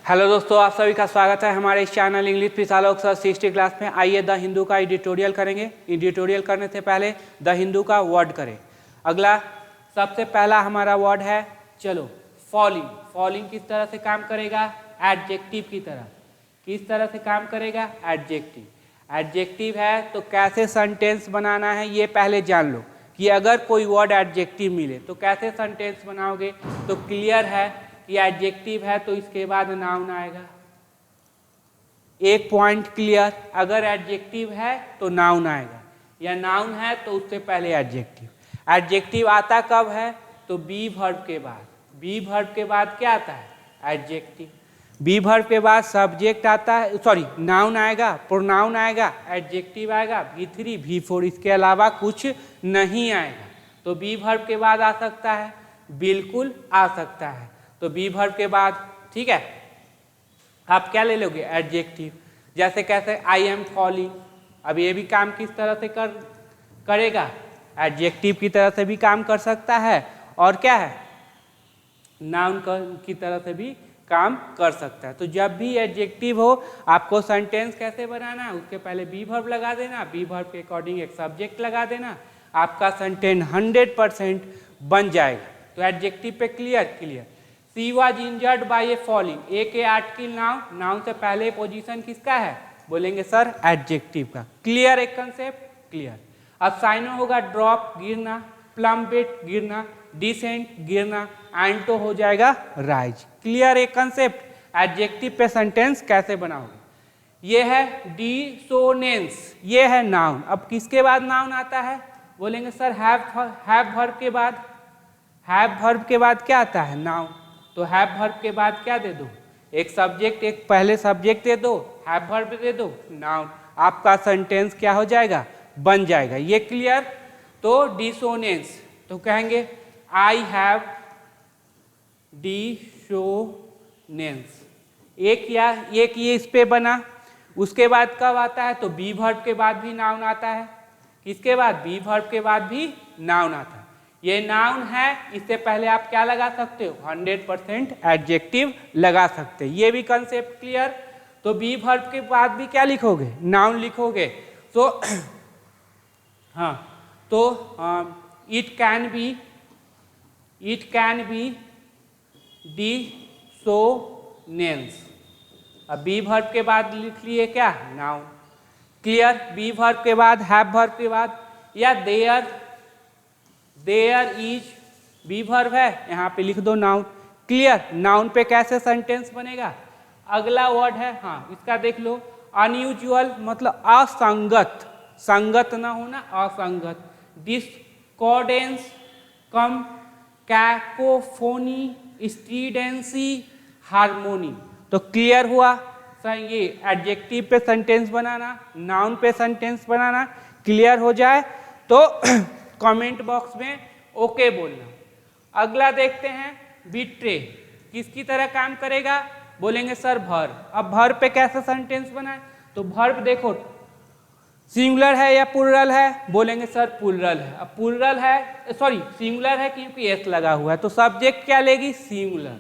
Hello दोस्तों, आप सभी का स्वागत है हमारे इस चैनल इंग्लिश पिसालोक सर 60 क्लास में। आइए द हिंदू का एडिटोरियल करेंगे। एडिटोरियल करने से पहले द हिंदू का वर्ड करें। अगला सबसे पहला हमारा वर्ड है, चलो, फॉलिंग। फॉलिंग किस तरह से काम करेगा? एडजेक्टिव की तरह। किस तरह से काम करेगा? एडजेक्टिव। एडजेक्टिव है तो कैसे सेंटेंस बनाना है ये पहले जान लो कि अगर कोई वर्ड एडजेक्टिव मिले तो कैसे सेंटेंस बनाओगे। तो क्लियर है कि एडजेक्टिव है तो इसके बाद नाउन आएगा। एक पॉइंट क्लियर, अगर एडजेक्टिव है तो नाउन आएगा, या नाउन है तो उससे पहले एडजेक्टिव। एडजेक्टिव आता कब है? तो बी वर्ब के बाद। बी वर्ब के बाद क्या आता है? एडजेक्टिव। बी वर्ब के बाद सब्जेक्ट आता है, सॉरी नाउन आएगा, प्रोनाउन आएगा, एडजेक्टिव आएगा, V3 V4, इसके अलावा कुछ नहीं आएगा। तो बी वर्ब के बाद आ सकता है, बिल्कुल आ सकता है। तो बी वर्ब के बाद, ठीक है, आप क्या ले लोगे? एडजेक्टिव। जैसे कैसे? I am falling. अब ये भी काम किस तरह से करेगा? एडजेक्टिव की तरह से भी काम कर सकता है, और क्या है, नाउन की तरह से भी काम कर सकता है। तो जब भी एडजेक्टिव हो आपको सेंटेंस कैसे बनाना है? उसके पहले बी वर्ब लगा देना, बी वर्ब के अकॉर्डिंग एक सब्जेक्ट लगा देना, आपका सेंटेंस 100% बन जाएगा। तो एडजेक्टिव पे clear. She was injured by a falling. एक आर्टिकल नाउन, नाउन से पहले पोजीशन किसका है? बोलेंगे सर एडजेक्टिव का। क्लियर एक कंसेप्ट? क्लियर। अब साइनो होगा ड्रॉप, गिरना, प्लम्बेट, गिरना, डिसेंट, गिरना, एंटो हो जाएगा राइज। क्लियर एक कंसेप्ट? एडजेक्टिव पे सेंटेंस कैसे बनाओगे? ये है डिसोनेंस, ये है नाउन। अब किसके बाद नाउन आता है? बोलेंगे सर हैव वर्ब के बाद। हैव वर्ब के बाद क्या आता है? नाउन। तो हैव वर्ब के बाद क्या दे दो? एक सब्जेक्ट, एक पहले सब्जेक्ट दे दो, हैव वर्ब दे दो, नाउन। आपका सेंटेंस क्या हो जाएगा? बन जाएगा। ये क्लियर? तो डिसोनेंस तो कहेंगे आई हैव डिसोनेंस। एक ये इस पे बना। उसके बाद कब आता है? तो बी वर्ब के बाद भी नाउन आता है। किसके बाद? बी वर्ब के बाद भी नाउन आता है। ये नाउन है, इससे पहले आप क्या लगा सकते हो? 100% एडजेक्टिव लगा सकते हैं। ये भी कंसेप्ट क्लियर? तो बी वर्ब के बाद भी क्या लिखोगे? नाउन लिखोगे। तो हाँ, तो इट कैन बी डिसोनेंस। अब बी वर्ब के बाद लिख लिए क्या? नाउन। क्लियर? बी वर्ब के बाद, हैव वर्ब के बाद, या देयर इज बी वर्ब है, यहाँ पे लिख दो नाउन। क्लियर? नाउन पे कैसे सेंटेंस बनेगा? अगला वर्ड है, हाँ इसका देख लो, अनयूजुअल मतलब असंगत, संगत ना होना, असंगत। डिस्कॉर्डेंस, कम, कैकोफोनी, स्ट्रीडेंसी, हार्मोनी। तो क्लियर हुआ सर? ये एडजेक्टिव पे सेंटेंस बनाना, नाउन पे सेंटेंस बनाना क्लियर हो जाए तो कमेंट बॉक्स में ओके बोलना। अगला देखते हैं, बिट्रे। किसकी तरह काम करेगा? बोलेंगे सर वर्ब। अब वर्ब पे कैसा सेंटेंस बनाए? तो वर्ब देखो, सिंगुलर है या प्लुरल है? बोलेंगे सर प्लुरल है। अब प्लुरल है, सॉरी सिंगुलर है क्योंकि एस लगा हुआ है, तो सब्जेक्ट क्या लेगी? सिंगुलर।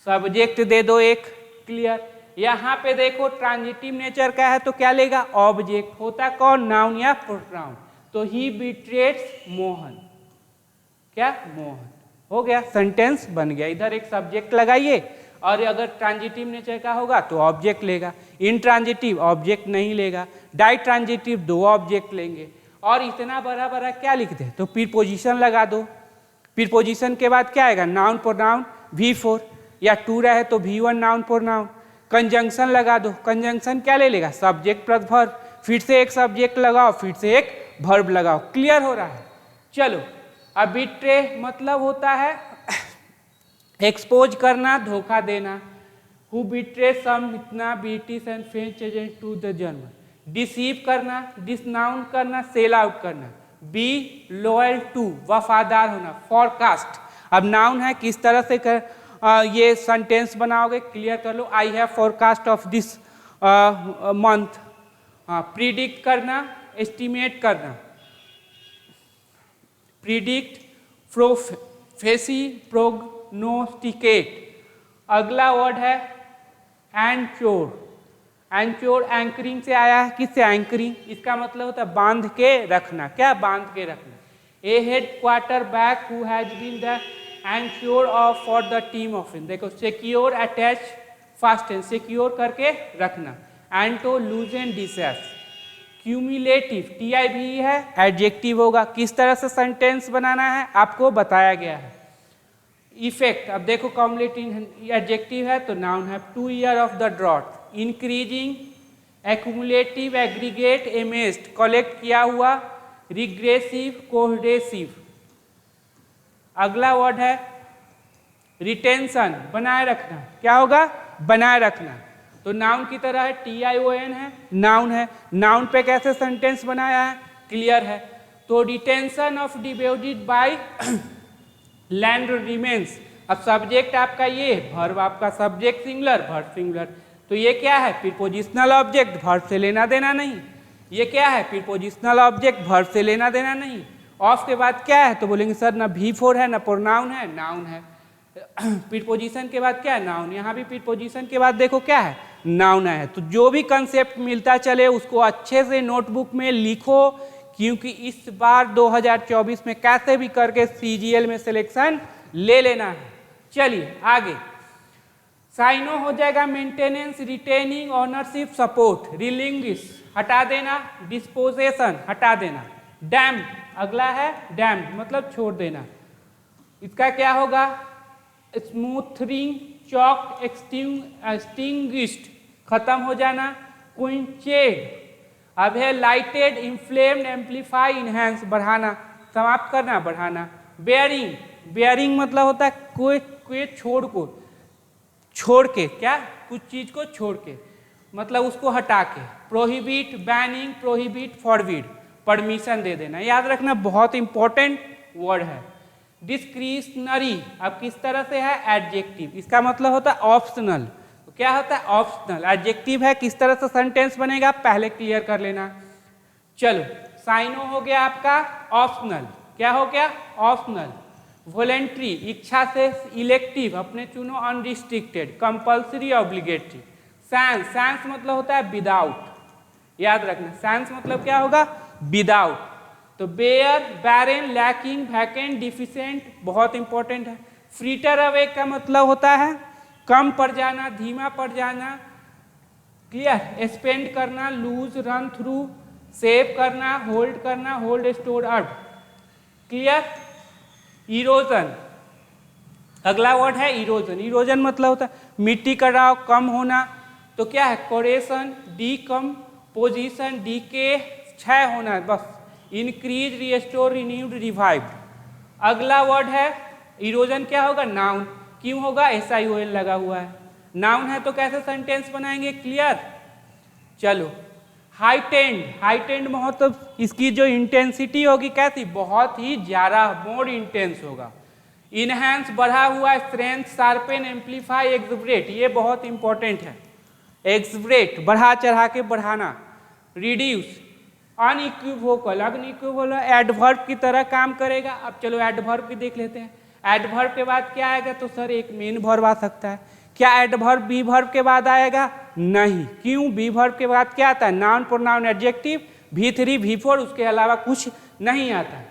सब्जेक्ट दे दो एक। क्लियर? यहाँ पे देखो ट्रांजिटिव नेचर का है तो क्या लेगा? ऑब्जेक्ट। होता कौन? नाउन या प्रोनाउन। तो ही बिट्रेट्स मोहन। क्या? मोहन। हो गया, सेंटेंस बन गया। इधर एक सब्जेक्ट लगाइए, और अगर ट्रांजिटिव नेचर का होगा तो ऑब्जेक्ट लेगा। इनट्रांजिटिव ऑब्जेक्ट नहीं लेगा। डाइट्रांजिटिव दो ऑब्जेक्ट लेंगे। और इतना बड़ा बड़ा क्या लिख दे? तो प्रीपोजिशन लगा दो। प्रीपोजिशन के बाद क्या आएगा? नाउन प्रोनाउन V4, या 2 रहे तो V1 नाउन प्रोनाउन। कंजंक्शन लगा दो। कंजंक्शन क्या ले लेगा? Subject plus verb. फिर से एक सब्जेक्ट लगाओ, फिर से एक वर्ब लगाओ। क्लियर हो रहा है? चलो, अब बिट्रे मतलब होता है एक्सपोज करना, धोखा देना। हु बिट्रे सम इतना British and French agent to the German. Deceive करना, डिसनाउन करना, सेल आउट करना। बी लॉयल टू, वफादार होना। फॉरकास्ट, अब नाउन है, किस तरह से ये सेंटेंस बनाओगे? क्लियर कर लो। I have forecast of this month. Predict करना, एस्टिमेट करना। Predict, prophecy, prognosticate. अगला वर्ड है एंचोर। एंचोर एंकरिंग से आया है, किससे? एंकरिंग। इसका मतलब होता है बांध के रखना। क्या? बांध के रखना। A head quarterback who has been the anchor of for the team of in. देखो सिक्योर, अटैच, फास्टन, सिक्योर करके रखना। Anto, loosen, disses. Cumulative, TIV है, एडजेक्टिव होगा। किस तरह से सेंटेंस बनाना है आपको बताया गया है। इफेक्ट, अब देखो कम्युलेटिव एडजेक्टिव है तो नाउन है। 2 year of the drought. Increasing, accumulative, aggregate, amassed, collect किया हुआ, रिग्रेसिव, कोहेसिव। अगला वर्ड है रिटेंशन, बनाए रखना। क्या होगा? बनाए रखना। तो नाउन की तरह है, TION है, नाउन है। नाउन पे कैसे सेंटेंस बनाया है? क्लियर है। तो retention of devoted by land remains. अब सब्जेक्ट आपका ये, वर्ब आपका सब्जेक्ट सिंगुलर, वर्ब सिंगुलर। तो ये क्या है? प्रीपोजिशनल ऑब्जेक्ट, वर्ब से लेना देना नहीं। ये क्या है? प्रीपोजिशनल ऑब्जेक्ट, वर्ब से लेना देना नहीं। ऑफ के बाद क्या है? तो बोलेंगे सर ना V4 है ना प्रोनाउन है, नाउन है। प्रीपोजिशन के बाद क्या है? नाउन। यहाँ भी प्रीपोजिशन के बाद देखो क्या है? नाउन है। तो जो भी कंसेप्ट मिलता चले उसको अच्छे से नोटबुक में लिखो, क्योंकि इस बार 2024 में कैसे भी करके CGL में सिलेक्शन ले लेना है। चलिए आगे। साइनो हो जाएगा मेंटेनेंस, रिटेनिंग, ऑनरशिप, सपोर्ट। रिलिंग्विश हटा देना, डिस्पोजेशन हटा देना। डैम, अगला है डैम मतलब छोड़ देना। इसका क्या होगा? स्मूथरिंग, चॉक, एक्सटिंग्विश्ड खत्म हो जाना। क्विंचेड, अब है लाइटेड, इन्फ्लेम्ड, एम्पलीफाई, इनहेंस बढ़ाना, समाप्त करना, बढ़ाना। बेयरिंग, बेयरिंग मतलब होता है कोई छोड़ के, क्या? कुछ चीज को छोड़ के, मतलब उसको हटा के। Prohibit, banning, prohibit, forbid, permission दे देना। याद रखना बहुत इंपॉर्टेंट वर्ड है। डिस्क्रिशनरी, अब किस तरह से है? एडजेक्टिव। इसका मतलब होता है ऑप्शनल। तो क्या होता है? ऑप्शनल। एडजेक्टिव है, किस तरह से सेंटेंस बनेगा पहले क्लियर कर लेना। चलो, साइनो हो गया आपका ऑप्शनल। क्या हो गया? ऑप्शनल। वॉलेंट्री, इच्छा से। इलेक्टिव, अपने चुनो। Unrestricted, compulsory, obligatory. Sans, sans मतलब होता है विदाउट। याद रखना सैंस मतलब क्या होगा? विदाउट। तो बेयर, बैरन, लैकिंग, वैकेंट, डिफिशिएंट, बहुत इंपॉर्टेंट है। फ्रीटर अवे का मतलब होता है कम पड़ जाना, धीमा पड़ जाना। क्लियर? स्पेंड करना, लूज, रन थ्रू, सेव करना, hold store up. Clear? Erosion, अगला वर्ड है इरोजन। इरोजन मतलब होता है मिट्टी का कटाव, कम होना। तो क्या है? कोरेशन, डीकम्पोजिशन, डीके, क्षय होना, बस। Increase, restore, renewed, revive. अगला वर्ड है इरोजन। क्या होगा? नाउन। क्यों होगा? SION लगा हुआ है। नाउन है तो कैसे सेंटेंस बनाएंगे? क्लियर? चलो, हाइटेंड, हाइटेंड मतलब इसकी जो इंटेंसिटी होगी कैसी? बहुत ही ज्यादा, मोर इंटेंस होगा। इनहेंस, बढ़ा हुआ। स्ट्रेंथ, शार्पेन, एम्पलीफाई, एक्सब्रेट, ये बहुत इंपॉर्टेंट है। एक्सब्रेट, बढ़ा चढ़ा के बढ़ाना। रिड्यूस, अनइक्विवोकल, अनइक्विवोकल एडवर्ब की तरह काम करेगा। अब चलो एडवर्ब की देख लेते हैं। एडवर्ब के बाद क्या आएगा? तो सर एक मेन वर्ब आ सकता है। क्या एडवर्ब बी वर्ब के बाद आएगा? नहीं। क्यों? बी वर्ब के बाद क्या आता है? Noun, pronoun, adjective, V3, V4, उसके अलावा कुछ नहीं आता है।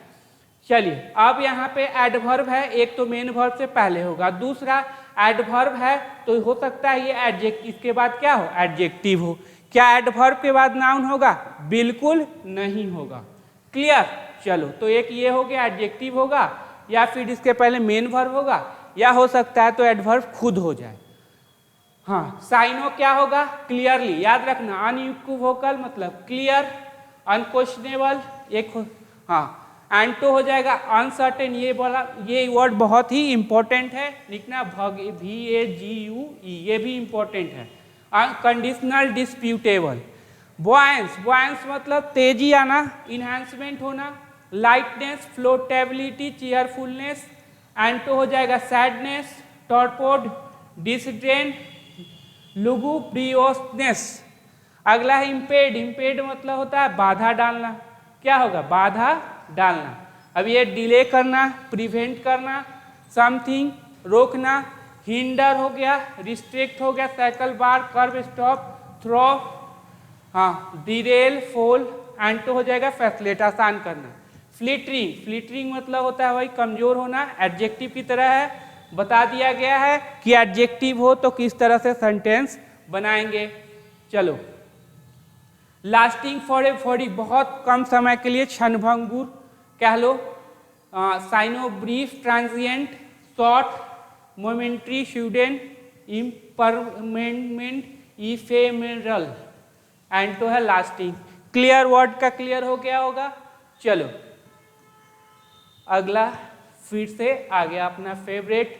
चलिए, अब यहाँ पे एडवर्ब है, एक तो मेन वर्ब से पहले होगा, दूसरा एडवर्ब है तो हो सकता है ये एडजेक्टिव, इसके बाद क्या हो? एडजेक्टिव हो। क्या एडवर्ब के बाद नाउन होगा? बिल्कुल नहीं होगा। क्लियर? चलो, तो एक ये हो गया एडजेक्टिव होगा, या फिर इसके पहले मेन वर्ब होगा, या हो सकता है तो एडवर्ब खुद हो जाए। हाँ, साइनो क्या होगा? क्लियरली। याद रखना, अनइक्विवोकल मतलब क्लियर, अनक्वेश्चनेबल एक हो। हाँ, एंटो हो जाएगा अनसर्टेन। ये वर्ड बहुत ही इंपॉर्टेंट है, लिखना VAGUE, ये भी इंपॉर्टेंट है। Unconditional, disputable. बॉयंस, बॉयंस मतलब तेजी आना, इन्हांसमेंट होना। Lightness, फ्लोटेबिलिटी, cheerfulness. एंटो हो जाएगा सैडनेस, टॉर्पोड, डिसड्रेन, लुगुब्रियोसनेस। अगला है इम्पेड, इम्पेड मतलब होता है बाधा डालना। क्या होगा? बाधा डालना। अब ये डिले करना, प्रिवेंट करना, समथिंग रोकना, हिंडर हो गया, रिस्ट्रिक्ट हो गया, साइकिल बार, कर्व, स्टॉप, थ्रो, हाँ, डिरेल, फोल, एंटो हो जाएगा फैसिलेट, आसान करना। फ्लिटरिंग, फ्लिटरिंग मतलब होता है वही कमजोर होना, एडजेक्टिव की तरह है, बता दिया गया है कि एडजेक्टिव हो तो किस तरह से सेंटेंस बनाएंगे। चलो, लास्टिंग फॉर बहुत कम समय के लिए, क्षणभंगुर कह लो, syno brief, transient, short, momentary, sudden, impermanent, ephemeral, anto है लास्टिंग। क्लियर, वर्ड का क्लियर हो गया होगा। चलो अगला फिर से आ गया अपना favourite,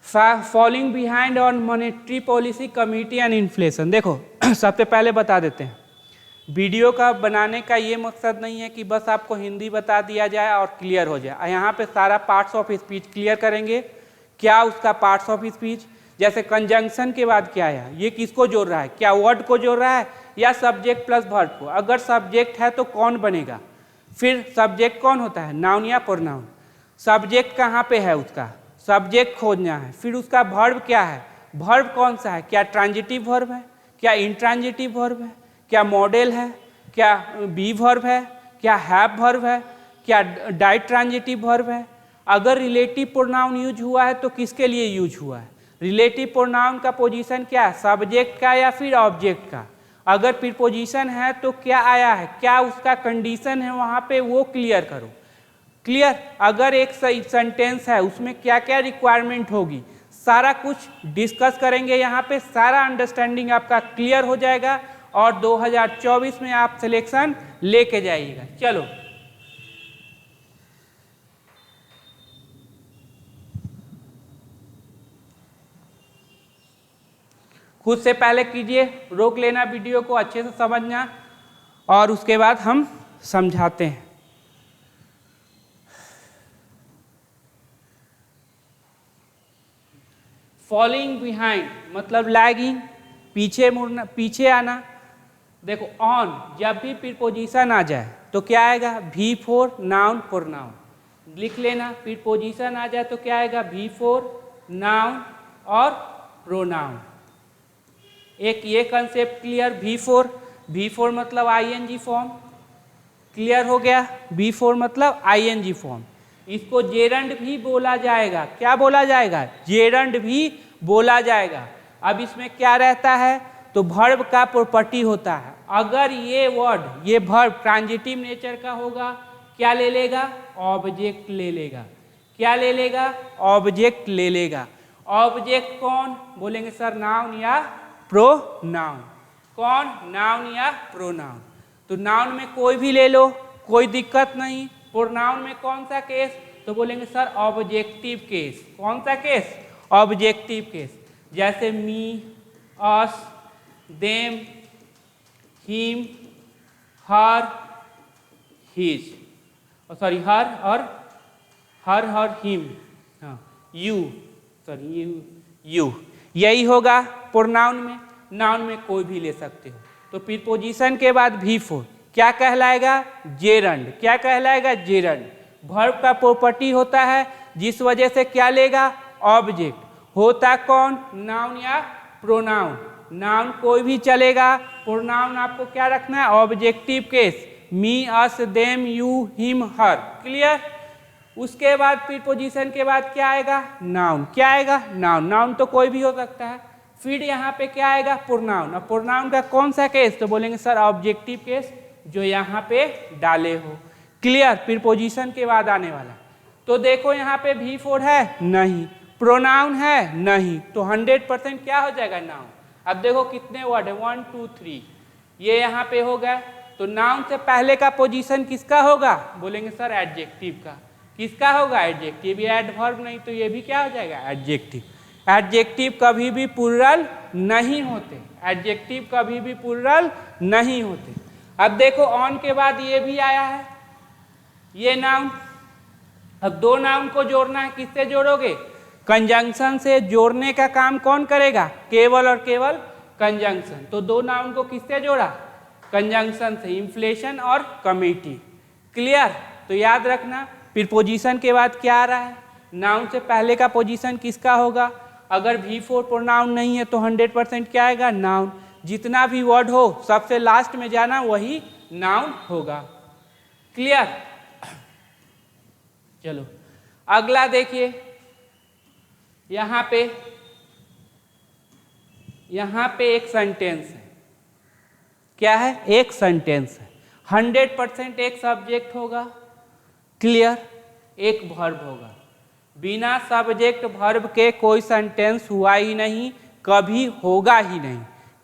following behind on monetary policy committee and inflation. देखो सबसे पहले बता देते हैं, वीडियो का बनाने का ये मकसद नहीं है कि बस आपको हिंदी बता दिया जाए और क्लियर हो जाए। यहाँ पे सारा पार्ट्स ऑफ स्पीच क्लियर करेंगे। क्या उसका पार्ट्स ऑफ स्पीच, जैसे कंजंक्शन के बाद क्या है, ये किसको जोड़ रहा है, क्या वर्ड को जोड़ रहा है या सब्जेक्ट प्लस वर्ब को। अगर सब्जेक्ट है तो कौन बनेगा, फिर सब्जेक्ट कौन होता है, नाउन या प्रोनाउन। सब्जेक्ट कहाँ पे है, उसका सब्जेक्ट खोजना है। फिर उसका वर्ब क्या है, वर्ब कौन सा है, क्या ट्रांजिटिव वर्ब है, क्या इंट्रांजिटिव वर्ब है, क्या मॉडल है, क्या बी वर्ब है, क्या हैव वर्ब है, क्या डाइट ट्रांजिटिव वर्ब है। अगर रिलेटिव प्रोनाउन यूज हुआ है तो किसके लिए यूज हुआ है, रिलेटिव प्रोनाउन का पोजीशन क्या है, सब्जेक्ट का या फिर ऑब्जेक्ट का। अगर प्रीपोजिशन है तो क्या आया है, क्या उसका कंडीशन है वहाँ पे, वो क्लियर करो। क्लियर, अगर एक सही सेंटेंस है उसमें क्या क्या रिक्वायरमेंट होगी, सारा कुछ डिस्कस करेंगे यहाँ पे, सारा अंडरस्टैंडिंग आपका क्लियर हो जाएगा और 2024 में आप सिलेक्शन लेके जाइएगा। चलो खुद से पहले कीजिए, रोक लेना वीडियो को, अच्छे से समझना और उसके बाद हम समझाते हैं। फॉलोइंग बिहाइंड मतलब लैगिंग, पीछे मुड़ना, पीछे आना। देखो ऑन, जब भी प्रीपोजिशन आ जाए तो क्या आएगा, V4 नाउन प्रोनाउन, लिख लेना। प्रीपोजिशन आ जाए तो क्या आएगा, V4 नाउन और प्रोनाउन। एक ये कंसेप्ट क्लियर, V4 मतलब ING फॉर्म, क्लियर हो गया। V4 मतलब ING फॉर्म। इसको जेरंड भी बोला जाएगा, क्या बोला जाएगा, जेरंड भी बोला जाएगा। अब इसमें क्या रहता है, तो वर्ब का प्रॉपर्टी होता है। अगर ये वर्ड, ये वर्ब ट्रांजिटिव नेचर का होगा, क्या ले लेगा, ऑब्जेक्ट ले लेगा। क्या ले लेगा, ऑब्जेक्ट ले लेगा। ऑब्जेक्ट कौन, बोलेंगे सर नाउन या प्रोनाउन। कौन, नाउन या प्रोनाउन। तो नाउन में कोई भी ले लो, कोई दिक्कत नहीं। प्रोनाउन में कौन सा केस, तो बोलेंगे सर ऑब्जेक्टिव केस। कौन सा केस, ऑब्जेक्टिव केस। जैसे मी, अस, देम, हिम, हर, हिज, सॉरी हर और हिम, हाँ यू, सॉरी यू, यही होगा प्रोनाउन में। नाउन में कोई भी ले सकते हो। तो प्रीपोजिशन के बाद V4 क्या कहलाएगा, जेरंड। क्या कहलाएगा, जेरंड। वर्ब का प्रॉपर्टी होता है जिस वजह से क्या लेगा, ऑब्जेक्ट। होता कौन, नाउन या प्रोनाउन। नाउन कोई भी चलेगा, प्रोनाउन आपको क्या रखना है, objective case. Me, us, them, you, him, her. Clear. उसके बाद प्रीपोजिशन के बाद क्या आएगा, नाउन। क्या आएगा, नाउन। नाउन तो कोई भी हो सकता है। फिर यहाँ पे क्या आएगा, प्रोनाउन। अब प्रोनाउन का कौन सा केस, तो बोलेंगे सर ऑब्जेक्टिव केस जो यहाँ पे डाले हो। क्लियर, प्रीपोजिशन के बाद आने वाला। तो देखो यहाँ पे V4 है, नहीं। प्रोनाउन है, नहीं। तो 100% क्या हो जाएगा, नाउन। अब देखो कितने वर्ड है, 1 2 3, ये यहाँ पे हो गया। तो नाउन से पहले का पोजीशन किसका होगा, बोलेंगे सर एडजेक्टिव का। किसका होगा, एडजेक्टिव। ये एडवर्ब नहीं तो ये भी क्या हो जाएगा, एडजेक्टिव। एडजेक्टिव कभी भी प्लूरल नहीं होते। एडजेक्टिव कभी भी प्लूरल नहीं होते। अब देखो ऑन के बाद ये भी आया है, ये नाउन। अब दो नाउन को जोड़ना है, किससे जोड़ोगे, कंजंक्शन से। जोड़ने का काम कौन करेगा, केवल और केवल कंजंक्शन। तो दो नाउन को किससे जोड़ा, कंजंक्शन से इन्फ्लेशन और कमिटी। क्लियर? तो याद रखना प्रीपोजिशन के बाद क्या आ रहा है, नाउन से पहले का पोजीशन किसका होगा। अगर V4 प्रोनाउन नहीं है तो 100% क्या आएगा, नाउन। जितना भी वर्ड हो सबसे लास्ट में जाना वही नाउन होगा। क्लियर? चलो अगला देखिए, यहाँ पे एक सेंटेंस है। क्या है? एक सेंटेंस है। 100% एक सब्जेक्ट होगा। क्लियर? एक वर्ब होगा। बिना सब्जेक्ट वर्ब के कोई सेंटेंस हुआ ही नहीं, कभी होगा ही नहीं।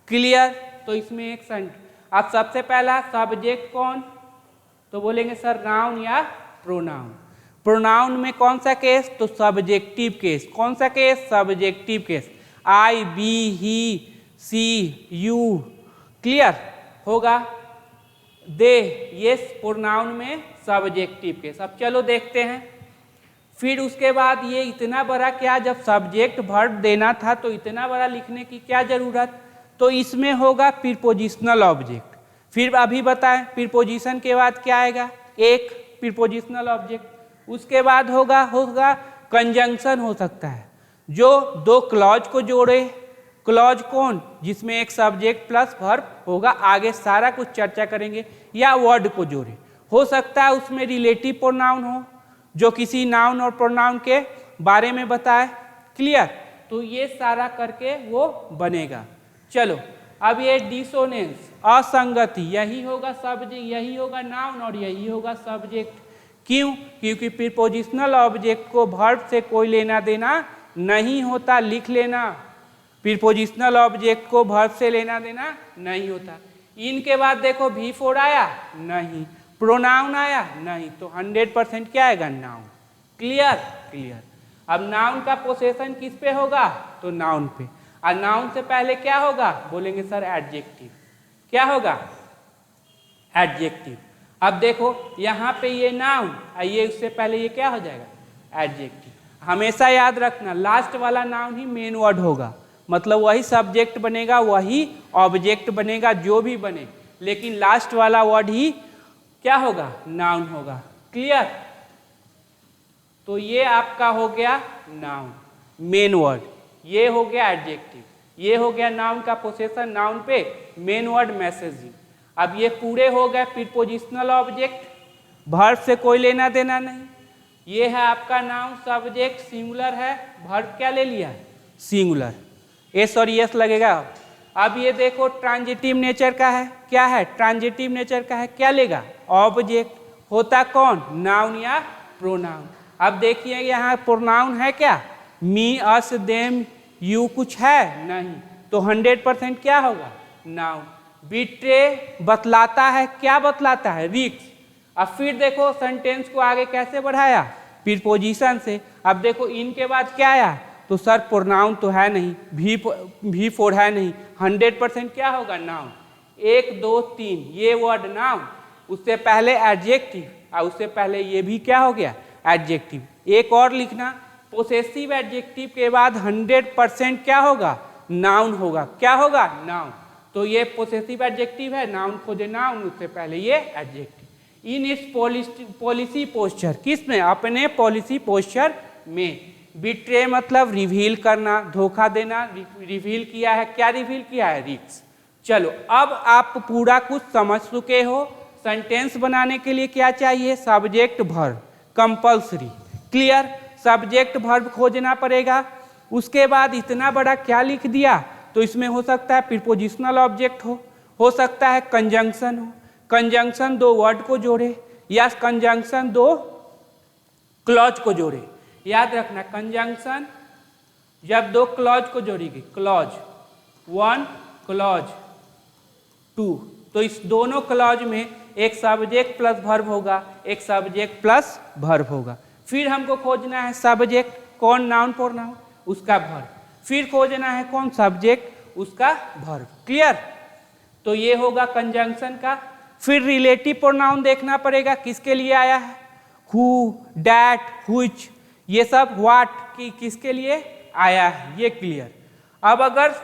क्लियर? तो इसमें एक सेंटेंस। अब सबसे पहला सब्जेक्ट कौन, तो बोलेंगे सर नाउन या प्रोनाउन। प्रोनाउन में कौन सा केस, तो सब्जेक्टिव केस। कौन सा case? Subjective case. I, we, he, she, you. Clear होगा। दे, ये प्रोनाउन में सब्जेक्टिव केस। अब चलो देखते हैं। फिर उसके बाद ये इतना बड़ा क्या, जब सब्जेक्ट वर्ब देना था तो इतना बड़ा लिखने की क्या जरूरत, तो इसमें होगा प्रीपोजिशनल ऑब्जेक्ट। फिर अभी बताएं प्रीपोजिशन के बाद क्या आएगा, एक प्रीपोजिशनल ऑब्जेक्ट। उसके बाद होगा कंजंक्शन हो सकता है, जो दो क्लॉज को जोड़े। क्लॉज कौन, जिसमें एक सब्जेक्ट प्लस वर्ब होगा, आगे सारा कुछ चर्चा करेंगे। या वर्ड को जोड़े, हो सकता है उसमें रिलेटिव प्रोनाउन हो जो किसी नाउन और प्रोनाउन के बारे में बताए। क्लियर? तो ये सारा करके वो बनेगा। चलो अब ये डिसोनेंस, असंगति, यही होगा सब्जेक्ट, यही होगा नाउन और यही होगा सब्जेक्ट। क्यों? क्योंकि प्रीपोजिशनल ऑब्जेक्ट को वर्ब से कोई लेना देना नहीं होता। लिख लेना, प्रीपोजिशनल ऑब्जेक्ट को वर्ब से लेना देना नहीं होता। इनके बाद देखो V4 आया नहीं, प्रोनाउन आया नहीं, तो 100% क्या आएगा, नाउन। क्लियर? क्लियर। अब नाउन का पोसेशन किस पे होगा, तो नाउन पे। और नाउन से पहले क्या होगा, बोलेंगे सर एडजेक्टिव। क्या होगा, एडजेक्टिव। अब देखो यहाँ पे ये नाउन, ये उससे पहले ये क्या हो जाएगा, एडजेक्टिव। हमेशा याद रखना लास्ट वाला नाउन ही मेन वर्ड होगा, मतलब वही सब्जेक्ट बनेगा, वही ऑब्जेक्ट बनेगा, जो भी बने, लेकिन लास्ट वाला वर्ड ही क्या होगा, नाउन होगा। क्लियर? तो ये आपका हो गया नाउन, मेन वर्ड। ये हो गया एडजेक्टिव, ये हो गया नाउन का पोसेशन, नाउन पे मेन वर्ड मैसेजिंग। अब ये पूरे हो गए प्रीपोजिशनल ऑब्जेक्ट, वर्ब से कोई लेना देना नहीं। ये है आपका नाउन, सब्जेक्ट सिंगुलर है, वर्ब क्या ले लिया, सिंगुलर। एस और यस लगेगा। अब ये देखो ट्रांजिटिव नेचर का है, क्या है, ट्रांजिटिव नेचर का है, क्या लेगा, ऑब्जेक्ट। होता कौन, नाउन या प्रोनाउन। अब देखिए यहाँ प्रोनाउन है क्या, मी, अस, देम, यू कुछ है नहीं, तो 100% क्या होगा, नाउन। बिट्रे बतलाता है, क्या बतलाता है, रिक्स। अब फिर देखो सेंटेंस को आगे कैसे बढ़ाया, प्रीपोजिशन से। अब देखो इनके बाद क्या आया, तो सर प्रोनाउन तो है नहीं, V4 है नहीं, 100% क्या होगा, नाउन। 1 2 3 ये वर्ड नाउन, उससे पहले एडजेक्टिव, और उससे पहले ये भी क्या हो गया, एडजेक्टिव। एक और लिखना, पोसेसिव एडजेक्टिव के बाद 100% क्या होगा, नाउन होगा। क्या होगा, नाउन। तो ये पोसेसिव एडजेक्टिव है, नाउन खोजे नाउन, उससे पहले ये एडजेक्टिव। इन इस पॉलिसी पोस्चर, किस में, अपने पॉलिसी पोस्चर में। बिट्रे मतलब रिवील करना, धोखा देना, रिवील किया है, क्या रिवील किया है, रिक्स। चलो अब आप पूरा कुछ समझ चुके हो। सेंटेंस बनाने के लिए क्या चाहिए, subject verb compulsory. Clear? Subject verb खोजना पड़ेगा। उसके बाद इतना बड़ा क्या लिख दिया, तो इसमें हो सकता है प्रीपोजिशनल ऑब्जेक्ट हो सकता है कंजंक्शन हो, कंजंक्शन दो वर्ड को जोड़े, या कंजंक्शन दो क्लॉज को जोड़े। याद रखना कंजंक्शन जब दो क्लॉज को जोड़ेगी, क्लॉज 1 क्लॉज 2, तो इस दोनों क्लॉज में एक सब्जेक्ट प्लस वर्ब होगा, एक सब्जेक्ट प्लस वर्ब होगा। फिर हमको खोजना है सब्जेक्ट, कौन, नाउन प्रोनाउन, उसका वर्ब। फिर खोजना है कौन, सब्जेक्ट, उसका वर्ब। क्लियर? तो ये होगा कंजंक्शन का। फिर रिलेटिव प्रोनाउन देखना पड़ेगा, किसके लिए आया है, हु, डैट, व्हिच, ये सब व्हाट की किसके लिए आया है, ये क्लियर। अब अगर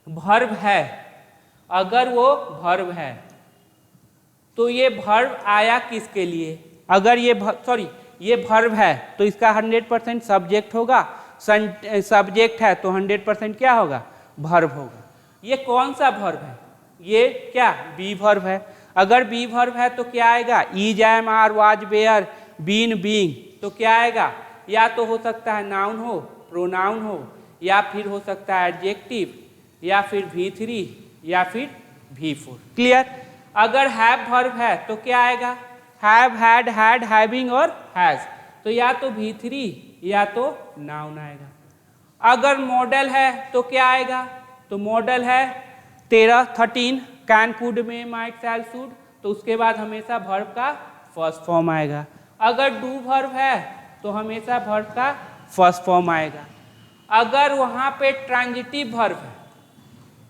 वर्ब है अगर वो वर्ब है तो ये वर्ब आया किसके लिए, अगर ये ये वर्ब है तो इसका 100% सब्जेक्ट होगा, सब्जेक्ट है तो 100% क्या होगा, वर्ब होगा। ये कौन सा वर्ब है, ये क्या बी वर्ब है। अगर बी वर्ब है तो क्या आएगा, is, am, are, was, were, been, being, तो क्या आएगा, या तो हो सकता है नाउन हो, प्रोनाउन हो, या फिर हो सकता है एडजेक्टिव, या फिर V3, या फिर V4। क्लियर। अगर हैव वर्ब है तो क्या आएगा, हैव, हैड, हैड, हैविंग और हैज, तो या तो V3 या तो नाउन आएगा। अगर मॉडल है तो क्या आएगा, तो मॉडल है 13 कैन, कुड, में, माइट, शैल, शुड, तो उसके बाद हमेशा वर्ब का फर्स्ट फॉर्म आएगा। अगर डू वर्ब है तो हमेशा वर्ब का फर्स्ट फॉर्म आएगा। अगर वहाँ पे ट्रांजिटिव वर्ब है,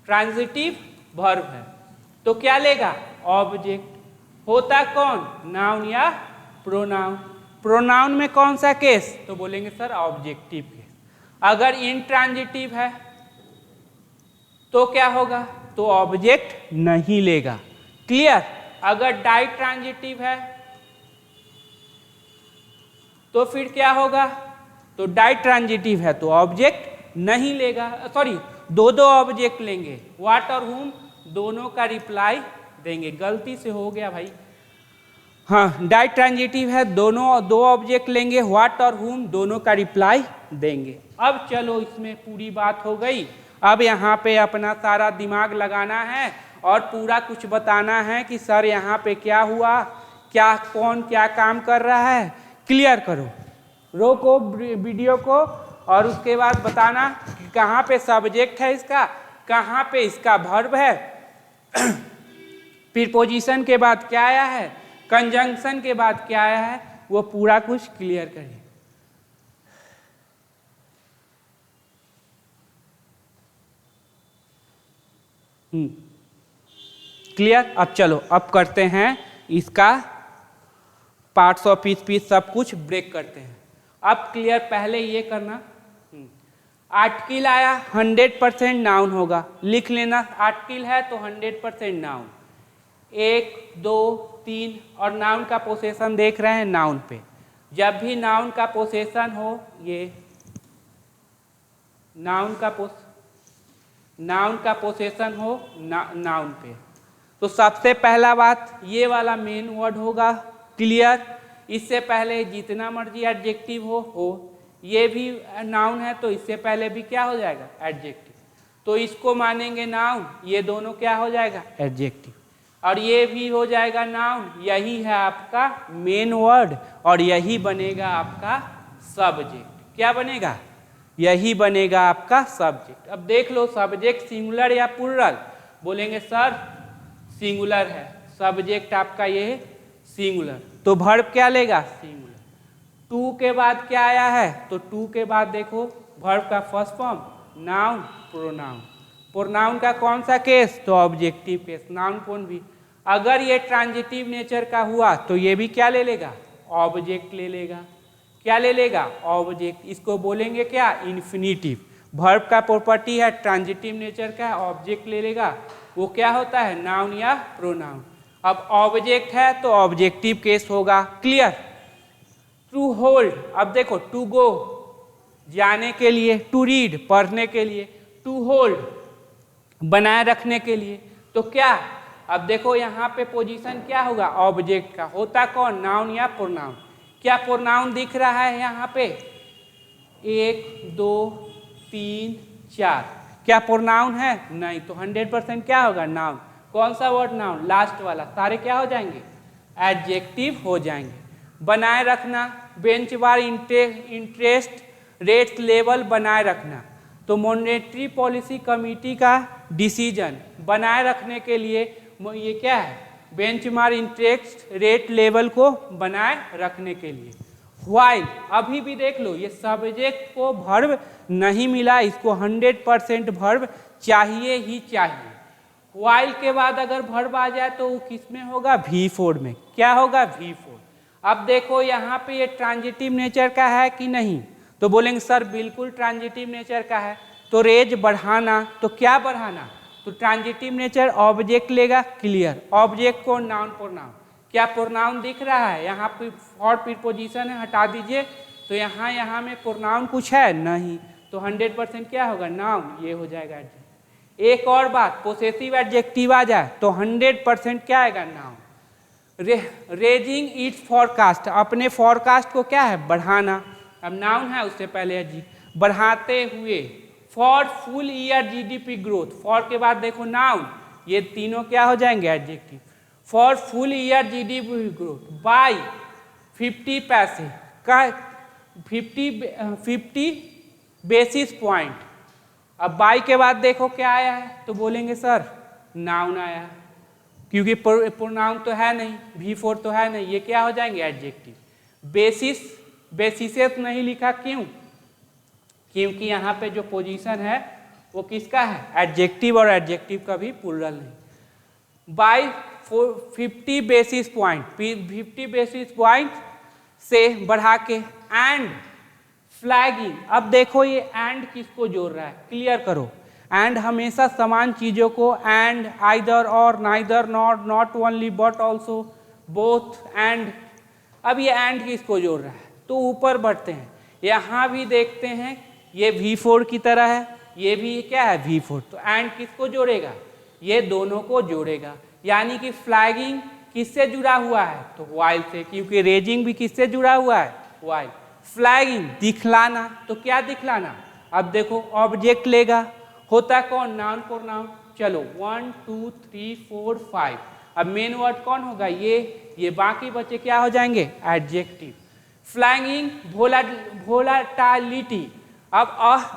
ट्रांजिटिव वर्ब है तो क्या लेगा, ऑब्जेक्ट। होता कौन, नाउन या प्रोनाउन। प्रोनाउन में कौन सा केस, तो बोलेंगे सर ऑब्जेक्टिव केस। अगर इंट्रांजिटिव है तो क्या होगा, तो ऑब्जेक्ट नहीं लेगा। क्लियर। अगर डाई ट्रांजिटिव है तो फिर क्या होगा, तो डाई ट्रांजिटिव है तो ऑब्जेक्ट नहीं लेगा, सॉरी दो ऑब्जेक्ट लेंगे, व्हाट और हुम, दोनों का रिप्लाई देंगे। गलती से हो गया भाई, हाँ डाई ट्रांजिटिव है, दो ऑब्जेक्ट लेंगे, व्हाट और हुम, दोनों का रिप्लाई देंगे। अब चलो इसमें पूरी बात हो गई। अब यहाँ पे अपना सारा दिमाग लगाना है और पूरा कुछ बताना है कि सर यहाँ पे क्या हुआ, क्या कौन क्या काम कर रहा है। क्लियर करो, रोको वीडियो को और उसके बाद बताना कि कहाँ पे सब्जेक्ट है इसका, कहाँ पे इसका वर्ब है, प्रीपोजिशन के बाद क्या आया है, कंजंक्शन के बाद क्या आया है, वो पूरा कुछ क्लियर करिए। क्लियर। अब चलो अब करते हैं इसका पार्ट्स और पीस सब कुछ ब्रेक करते हैं। अब क्लियर, पहले ये करना, आर्टिकल आया 100% नाउन होगा, लिख लेना। आर्टिकल है तो 100% नाउन, 1, 2, 3 और नाउन का पोसेशन देख रहे हैं नाउन पे। जब भी नाउन का पोसेशन हो, ये नाउन का पोसेशन हो नाउन पे, तो सबसे पहला बात ये वाला मेन वर्ड होगा। क्लियर। इससे पहले जितना मर्जी एडजेक्टिव हो, ये भी नाउन है तो इससे पहले भी क्या हो जाएगा, एडजेक्टिव, तो इसको मानेंगे नाउन, ये दोनों क्या हो जाएगा, एडजेक्टिव, और ये भी हो जाएगा नाउन। यही है आपका मेन वर्ड और यही बनेगा आपका सब्जेक्ट। क्या बनेगा, यही बनेगा आपका सब्जेक्ट। अब देख लो सब्जेक्ट सिंगुलर या प्लूरल, बोलेंगे सर सिंगुलर है, सब्जेक्ट आपका ये सिंगुलर, तो वर्ब क्या लेगा, सिंगुलर। टू के बाद क्या आया है, तो टू के बाद देखो वर्ब का first form noun, pronoun. Pronoun का कौन सा केस, तो ऑब्जेक्टिव केस, नाउन कौन भी। अगर ये ट्रांजिटिव नेचर का हुआ तो ये भी क्या ले लेगा, ऑब्जेक्ट ले लेगा। क्या ले लेगा, ऑब्जेक्ट। इसको बोलेंगे क्या, इन्फिनिटिव। वर्ब का प्रॉपर्टी है ट्रांजिटिव नेचर का, ऑब्जेक्ट ले लेगा, वो क्या होता है, नाउन या प्रोनाउन। अब ऑब्जेक्ट है तो ऑब्जेक्टिव केस होगा। क्लियर। टू होल्ड, अब देखो टू गो जाने के लिए, टू रीड पढ़ने के लिए, टू होल्ड बनाए रखने के लिए, तो क्या, अब देखो यहाँ पे पोजीशन क्या होगा, ऑब्जेक्ट का। होता कौन, नाउन या प्रोनाउन। क्या प्रोनाउन दिख रहा है यहाँ पे, 1, 2, 3, 4, क्या प्रोनाउन है, नहीं, तो 100% क्या होगा, नाउन। कौन सा वर्ड, नाउन, लास्ट वाला, सारे क्या हो जाएंगे, एडजेक्टिव हो जाएंगे। बनाए रखना, बेंच बार, इंटरेस्ट रेट्स लेवल बनाए रखना, तो मॉनेटरी पॉलिसी कमेटी का डिसीजन बनाए रखने के लिए ये क्या है, बेंचमार्क इंटरेस्ट रेट लेवल को बनाए रखने के लिए। व्हाइल, अभी भी देख लो ये सब्जेक्ट को वर्ब नहीं मिला, इसको 100% वर्ब चाहिए ही चाहिए। व्हाइल के बाद अगर वर्ब आ जाए तो वो किस में होगा, V4 में। क्या होगा, V4। अब देखो यहाँ पे ये ट्रांजिटिव नेचर का है कि नहीं, तो बोलेंगे सर बिल्कुल ट्रांजिटिव नेचर का है। तो रेज बढ़ाना, तो क्या बढ़ाना, तो ट्रांजिटिव नेचर ऑब्जेक्ट लेगा क्लियर, ऑब्जेक्ट को नाउन प्रोनाउन, क्या प्रोनाउन दिख रहा है यहाँ पे फॉर प्रीपोजिशन है, हटा दीजिए, तो यहाँ में प्रोनाउन कुछ है नहीं, तो 100% क्या होगा नाउन, ये हो जाएगा एडजेक्टिव। एक और बात, पोसेसिव एडजेक्टिव आ जाए तो 100% क्या आएगा नाउन। रेजिंग इट्स फॉरकास्ट, अपने फॉरकास्ट को क्या है बढ़ाना, अब नाउन है उससे पहले एडजेक्टिव, बढ़ाते हुए, for full year GDP growth, for के बाद देखो नाउन, ये तीनों क्या हो जाएंगे adjective. For full year GDP growth by 50 पैसे का 50 बेसिस पॉइंट, अब बाय के बाद देखो क्या आया है, तो बोलेंगे सर नाउन आया है, क्योंकि प्रोनाउन तो है नहीं, V4 तो है नहीं, ये क्या हो जाएंगे एडजेक्टिव। बेसिसेस नहीं लिखा क्यों, क्योंकि यहाँ पे जो पोजीशन है वो किसका है एडजेक्टिव, और एडजेक्टिव का भी प्लूरल नहीं। By 50 basis point, 50 basis point से बढ़ा के, एंड फ्लैगिंग, अब देखो ये एंड किसको जोड़ रहा है, क्लियर करो, एंड हमेशा समान चीजों को, एंड आइदर और, neither not, not only but also, both, and, अब ये एंड किसको जोड़ रहा है, तो ऊपर बढ़ते हैं, यहाँ भी देखते हैं ये V4 की तरह है, ये भी क्या है V4, तो एंड किसको जोड़ेगा, ये दोनों को जोड़ेगा, यानी कि फ्लैगिंग किससे जुड़ा हुआ है, तो वाइल से, क्योंकि रेजिंग भी किससे जुड़ा हुआ है वाइल। फ्लैगिंग दिखलाना, तो क्या दिखलाना, अब देखो ऑब्जेक्ट लेगा, होता कौन नाउन प्रोनाउन, चलो 1 2 3 4 5, अब मेन वर्ड कौन होगा ये बाकी बच्चे क्या हो जाएंगे एडजेक्टिव। फ्लैगिंग वोलाटिलिटी, अब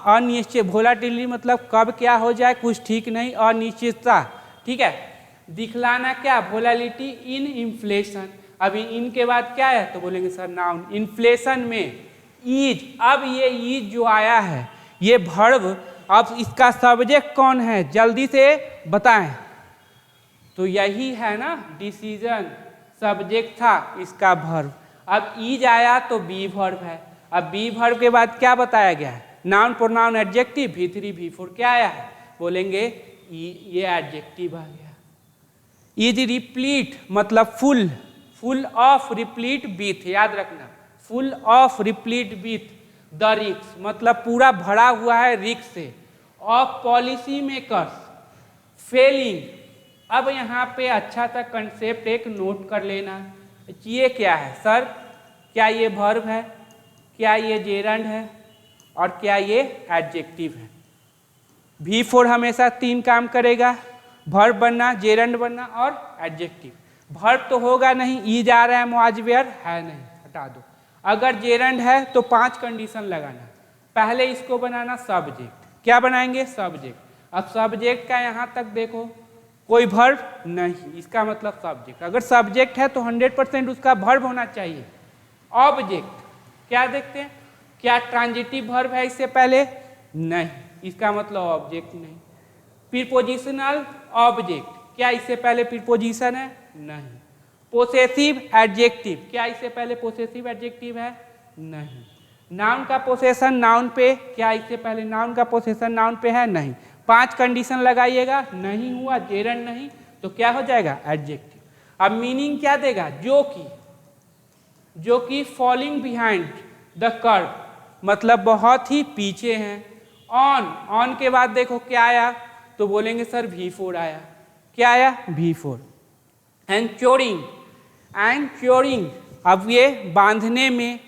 अनिश्चित, वोलाटिलिटी मतलब कब क्या हो जाए कुछ ठीक नहीं, अनिश्चितता, ठीक है। दिखलाना क्या, वोलाटिलिटी इन इन्फ्लेशन, अभी इनके बाद क्या है, तो बोलेंगे सर नाउन। इन्फ्लेशन में ईज, अब ये ईज जो आया है ये वर्ब, अब इसका सब्जेक्ट कौन है जल्दी से बताएं, तो यही है ना डिसीजन, सब्जेक्ट था इसका वर्ब, अब ईज आया तो बी वर्ब है, अब बी वर्ब के बाद क्या बताया गया है noun pronoun adjective, V3 V4 क्या आया है, बोलेंगे ये एडजेक्टिव आ गया। इज रिप्लीट मतलब full, full of replete with, याद रखना, full of replete with the रिक्स, मतलब पूरा भरा हुआ है रिक्स से, ऑफ पॉलिसी मेकर्स फेलिंग, अब यहाँ पे अच्छा सा कंसेप्ट एक नोट कर लेना, ये क्या है सर, क्या ये वर्ब है, क्या ये जेरंड है, और क्या ये एडजेक्टिव है। V4 हमेशा 3 काम करेगा, वर्ब बनना, जेरंड बनना और एडजेक्टिव। वर्ब तो होगा नहीं, ई जा रहा है, मुआजवेयर है नहीं, हटा दो। अगर जेरंड है तो 5 कंडीशन लगाना, पहले इसको बनाना सब्जेक्ट, क्या बनाएंगे सब्जेक्ट, अब सब्जेक्ट का यहाँ तक देखो कोई वर्ब नहीं, इसका मतलब सब्जेक्ट, अगर सब्जेक्ट है तो 100% उसका वर्ब होना चाहिए। ऑब्जेक्ट क्या देखते हैं, क्या ट्रांजिटिव वर्ब है इससे पहले, नहीं, इसका मतलब ऑब्जेक्ट नहीं। प्रीपोजिशनल ऑब्जेक्ट, क्या इससे पहले प्रीपोजिशन है, नहीं। पोसेसिव एडजेक्टिव, क्या इससे पहले पोसेसिव एडजेक्टिव है, नहीं। नाउन का पोसेशन नाउन पे, क्या इससे पहले नाउन का पोसेशन नाउन पे है, नहीं। 5 कंडीशन लगाइएगा, नहीं हुआ जेरंड नहीं, तो क्या हो जाएगा एडजेक्टिव। अब मीनिंग क्या देगा, जो कि फॉलिंग बिहाइंड द कर्व, मतलब बहुत ही पीछे हैं। ऑन के बाद देखो क्या आया, तो बोलेंगे सर V4 आया, क्या आया V4। एंच्योरिंग, अब ये बांधने में,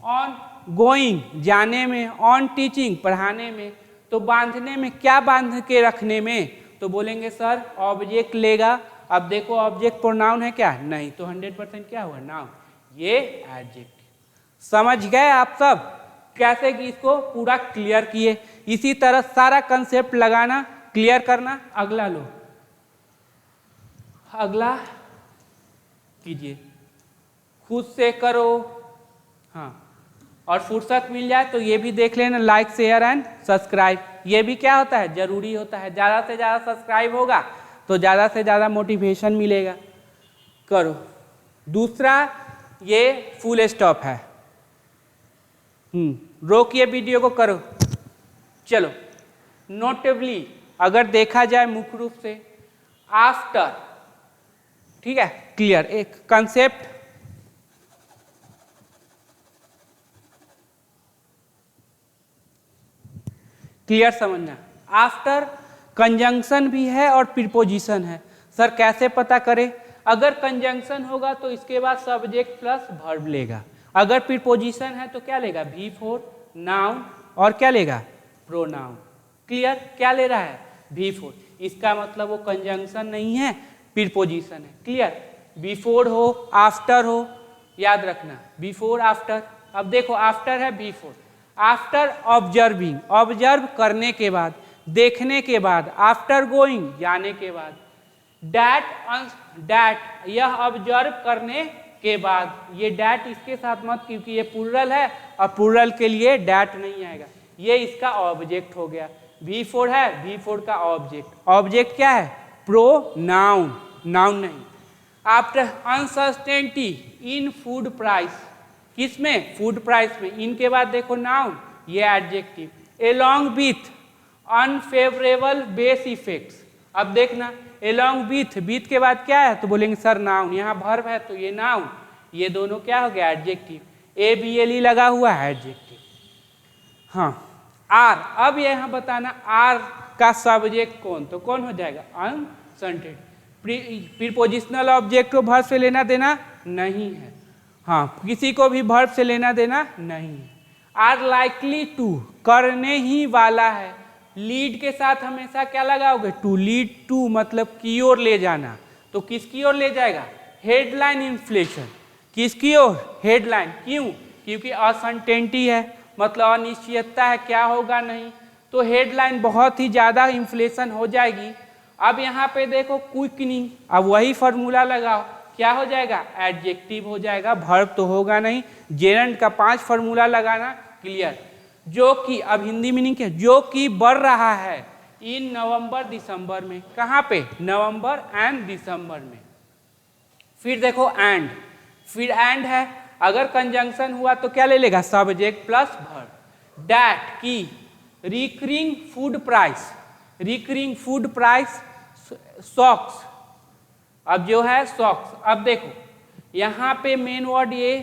ऑन गोइंग जाने में, ऑन टीचिंग पढ़ाने में, तो बांधने में क्या बांध के रखने में, तो बोलेंगे सर ऑब्जेक्ट लेगा। अब देखो ऑब्जेक्ट प्रोनाउन है क्या, नहीं, तो 100% क्या हुआ नाउन, ये एडजेक्टिव। समझ गए आप सब कैसे कि इसको पूरा क्लियर किए। इसी तरह सारा कंसेप्ट लगाना, क्लियर करना। अगला लो, अगला कीजिए, खुद से करो, हाँ, और फुर्सत मिल जाए तो ये भी देख लेना, लाइक शेयर एंड सब्सक्राइब, ये भी क्या होता है जरूरी होता है, ज़्यादा से ज़्यादा सब्सक्राइब होगा तो ज़्यादा से ज़्यादा मोटिवेशन मिलेगा। करो। दूसरा ये फुल स्टॉप है, रोकिए वीडियो को, करो। चलो, नोटेबली अगर देखा जाए मुख्य रूप से आफ्टर, ठीक है, क्लियर, एक कंसेप्ट क्लियर समझना। आफ्टर कंजंक्शन भी है और प्रीपोजिशन है। सर कैसे पता करें? अगर कंजंक्शन होगा तो इसके बाद सब्जेक्ट प्लस वर्ब लेगा, अगर प्रीपोजिशन है तो क्या लेगा? V4 नाउन और क्या लेगा? प्रोनाउन। क्लियर? क्या ले रहा है? V4। इसका मतलब वो कंजंक्शन नहीं है, प्रीपोजिशन है। क्लियर? बिफोर हो, आफ्टर हो, याद रखना बिफोर आफ्टर। अब देखो आफ्टर है बिफोर, आफ्टर ऑब्जर्विंग, ऑब्जर्व करने के बाद, देखने के बाद, आफ्टर गोइंग जाने के बाद, डैट यह ऑब्जर्व करने के बाद, ये डैट इसके साथ मत, क्योंकि ये प्लूरल है और प्लूरल के लिए डैट नहीं आएगा, ये इसका ऑब्जेक्ट हो गया। V4 है, V4 का ऑब्जेक्ट, ऑब्जेक्ट क्या है? प्रोनाउन, नाउन नहीं। आफ्टर अनसर्टेनिटी इन फूड प्राइस, किसमें? फूड प्राइस में। इनके बाद देखो नाउन, ये adjective. Along with unfavourable base effects, अब देखना एलॉन्ग विथ के बाद क्या है? तो बोलेंगे सर नाउन, यहाँ वर्ब है तो ये नाउन, ये दोनों क्या हो गया? एडजेक्टिव। ABLE लगा हुआ है, एडजेक्टिव। हाँ, आर, अब यहाँ बताना आर का सब्जेक्ट कौन, तो कौन हो जाएगा? अनसर्टेन। प्रीपोजिशनल ऑब्जेक्ट को वर्ब से लेना देना नहीं है, हाँ, किसी को भी वर्ब से लेना देना नहीं है। आर लाइकली टू, करने ही वाला है। लीड के साथ हमेशा क्या लगाओगे? टू। लीड टू मतलब की ओर ले जाना, तो किसकी ओर ले जाएगा? Headline inflation. किसकी ओर? हेडलाइन। क्यों? क्योंकि अनसर्टेनिटी है, मतलब अनिश्चितता है, क्या होगा नहीं, तो हेडलाइन बहुत ही ज़्यादा इन्फ्लेशन हो जाएगी। अब यहाँ पे देखो क्विकनिंग, अब वही फॉर्मूला लगाओ, क्या हो जाएगा? एडजेक्टिव हो जाएगा, वर्ब तो होगा नहीं। जेरेंट का 5 फॉर्मूला लगाना, क्लियर। जो कि, अब हिंदी मीनिंग क्या? जो कि बढ़ रहा है इन नवंबर दिसंबर में, कहाँ पे? नवंबर एंड दिसंबर में। फिर देखो एंड, फिर एंड है, अगर कंजंक्शन हुआ तो क्या ले लेगा? Subject plus verb. दैट की recurring food price, recurring food price socks, अब जो है सॉक्स। अब देखो यहाँ पे मेन वर्ड ये,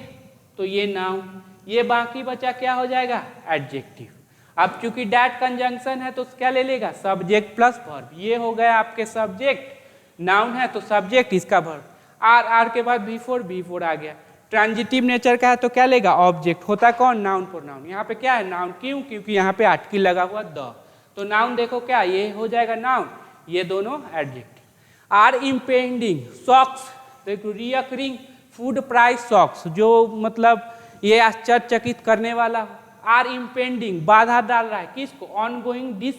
तो ये नाउन, ये बाकी बचा क्या हो जाएगा? एडजेक्टिव। अब चूंकि डैट कंजंक्शन है तो क्या ले लेगा? Subject plus verb. ये हो गया आपके सब्जेक्ट, नाउन है तो सब्जेक्ट, इसका वर्ब। आर के बाद V4 आ गया। ट्रांजिटिव नेचर का है तो क्या लेगा? ऑब्जेक्ट। होता कौन? Noun pronoun. यहाँ पे क्या है? नाउन। क्यों? क्योंकि यहाँ पे आर्टिकल लगा हुआ द, तो नाउन देखो क्या, ये हो जाएगा नाउन, ये दोनों एडजेक्टिव। आर इम्पेंडिंग सॉक्स, देखो रिकरिंग फूड प्राइस सॉक्स, जो मतलब ये आश्चर्यचकित करने वाला हो। आर इम्पेंडिंग, बाधा डाल रहा है किसको? ऑनगोइंग डिस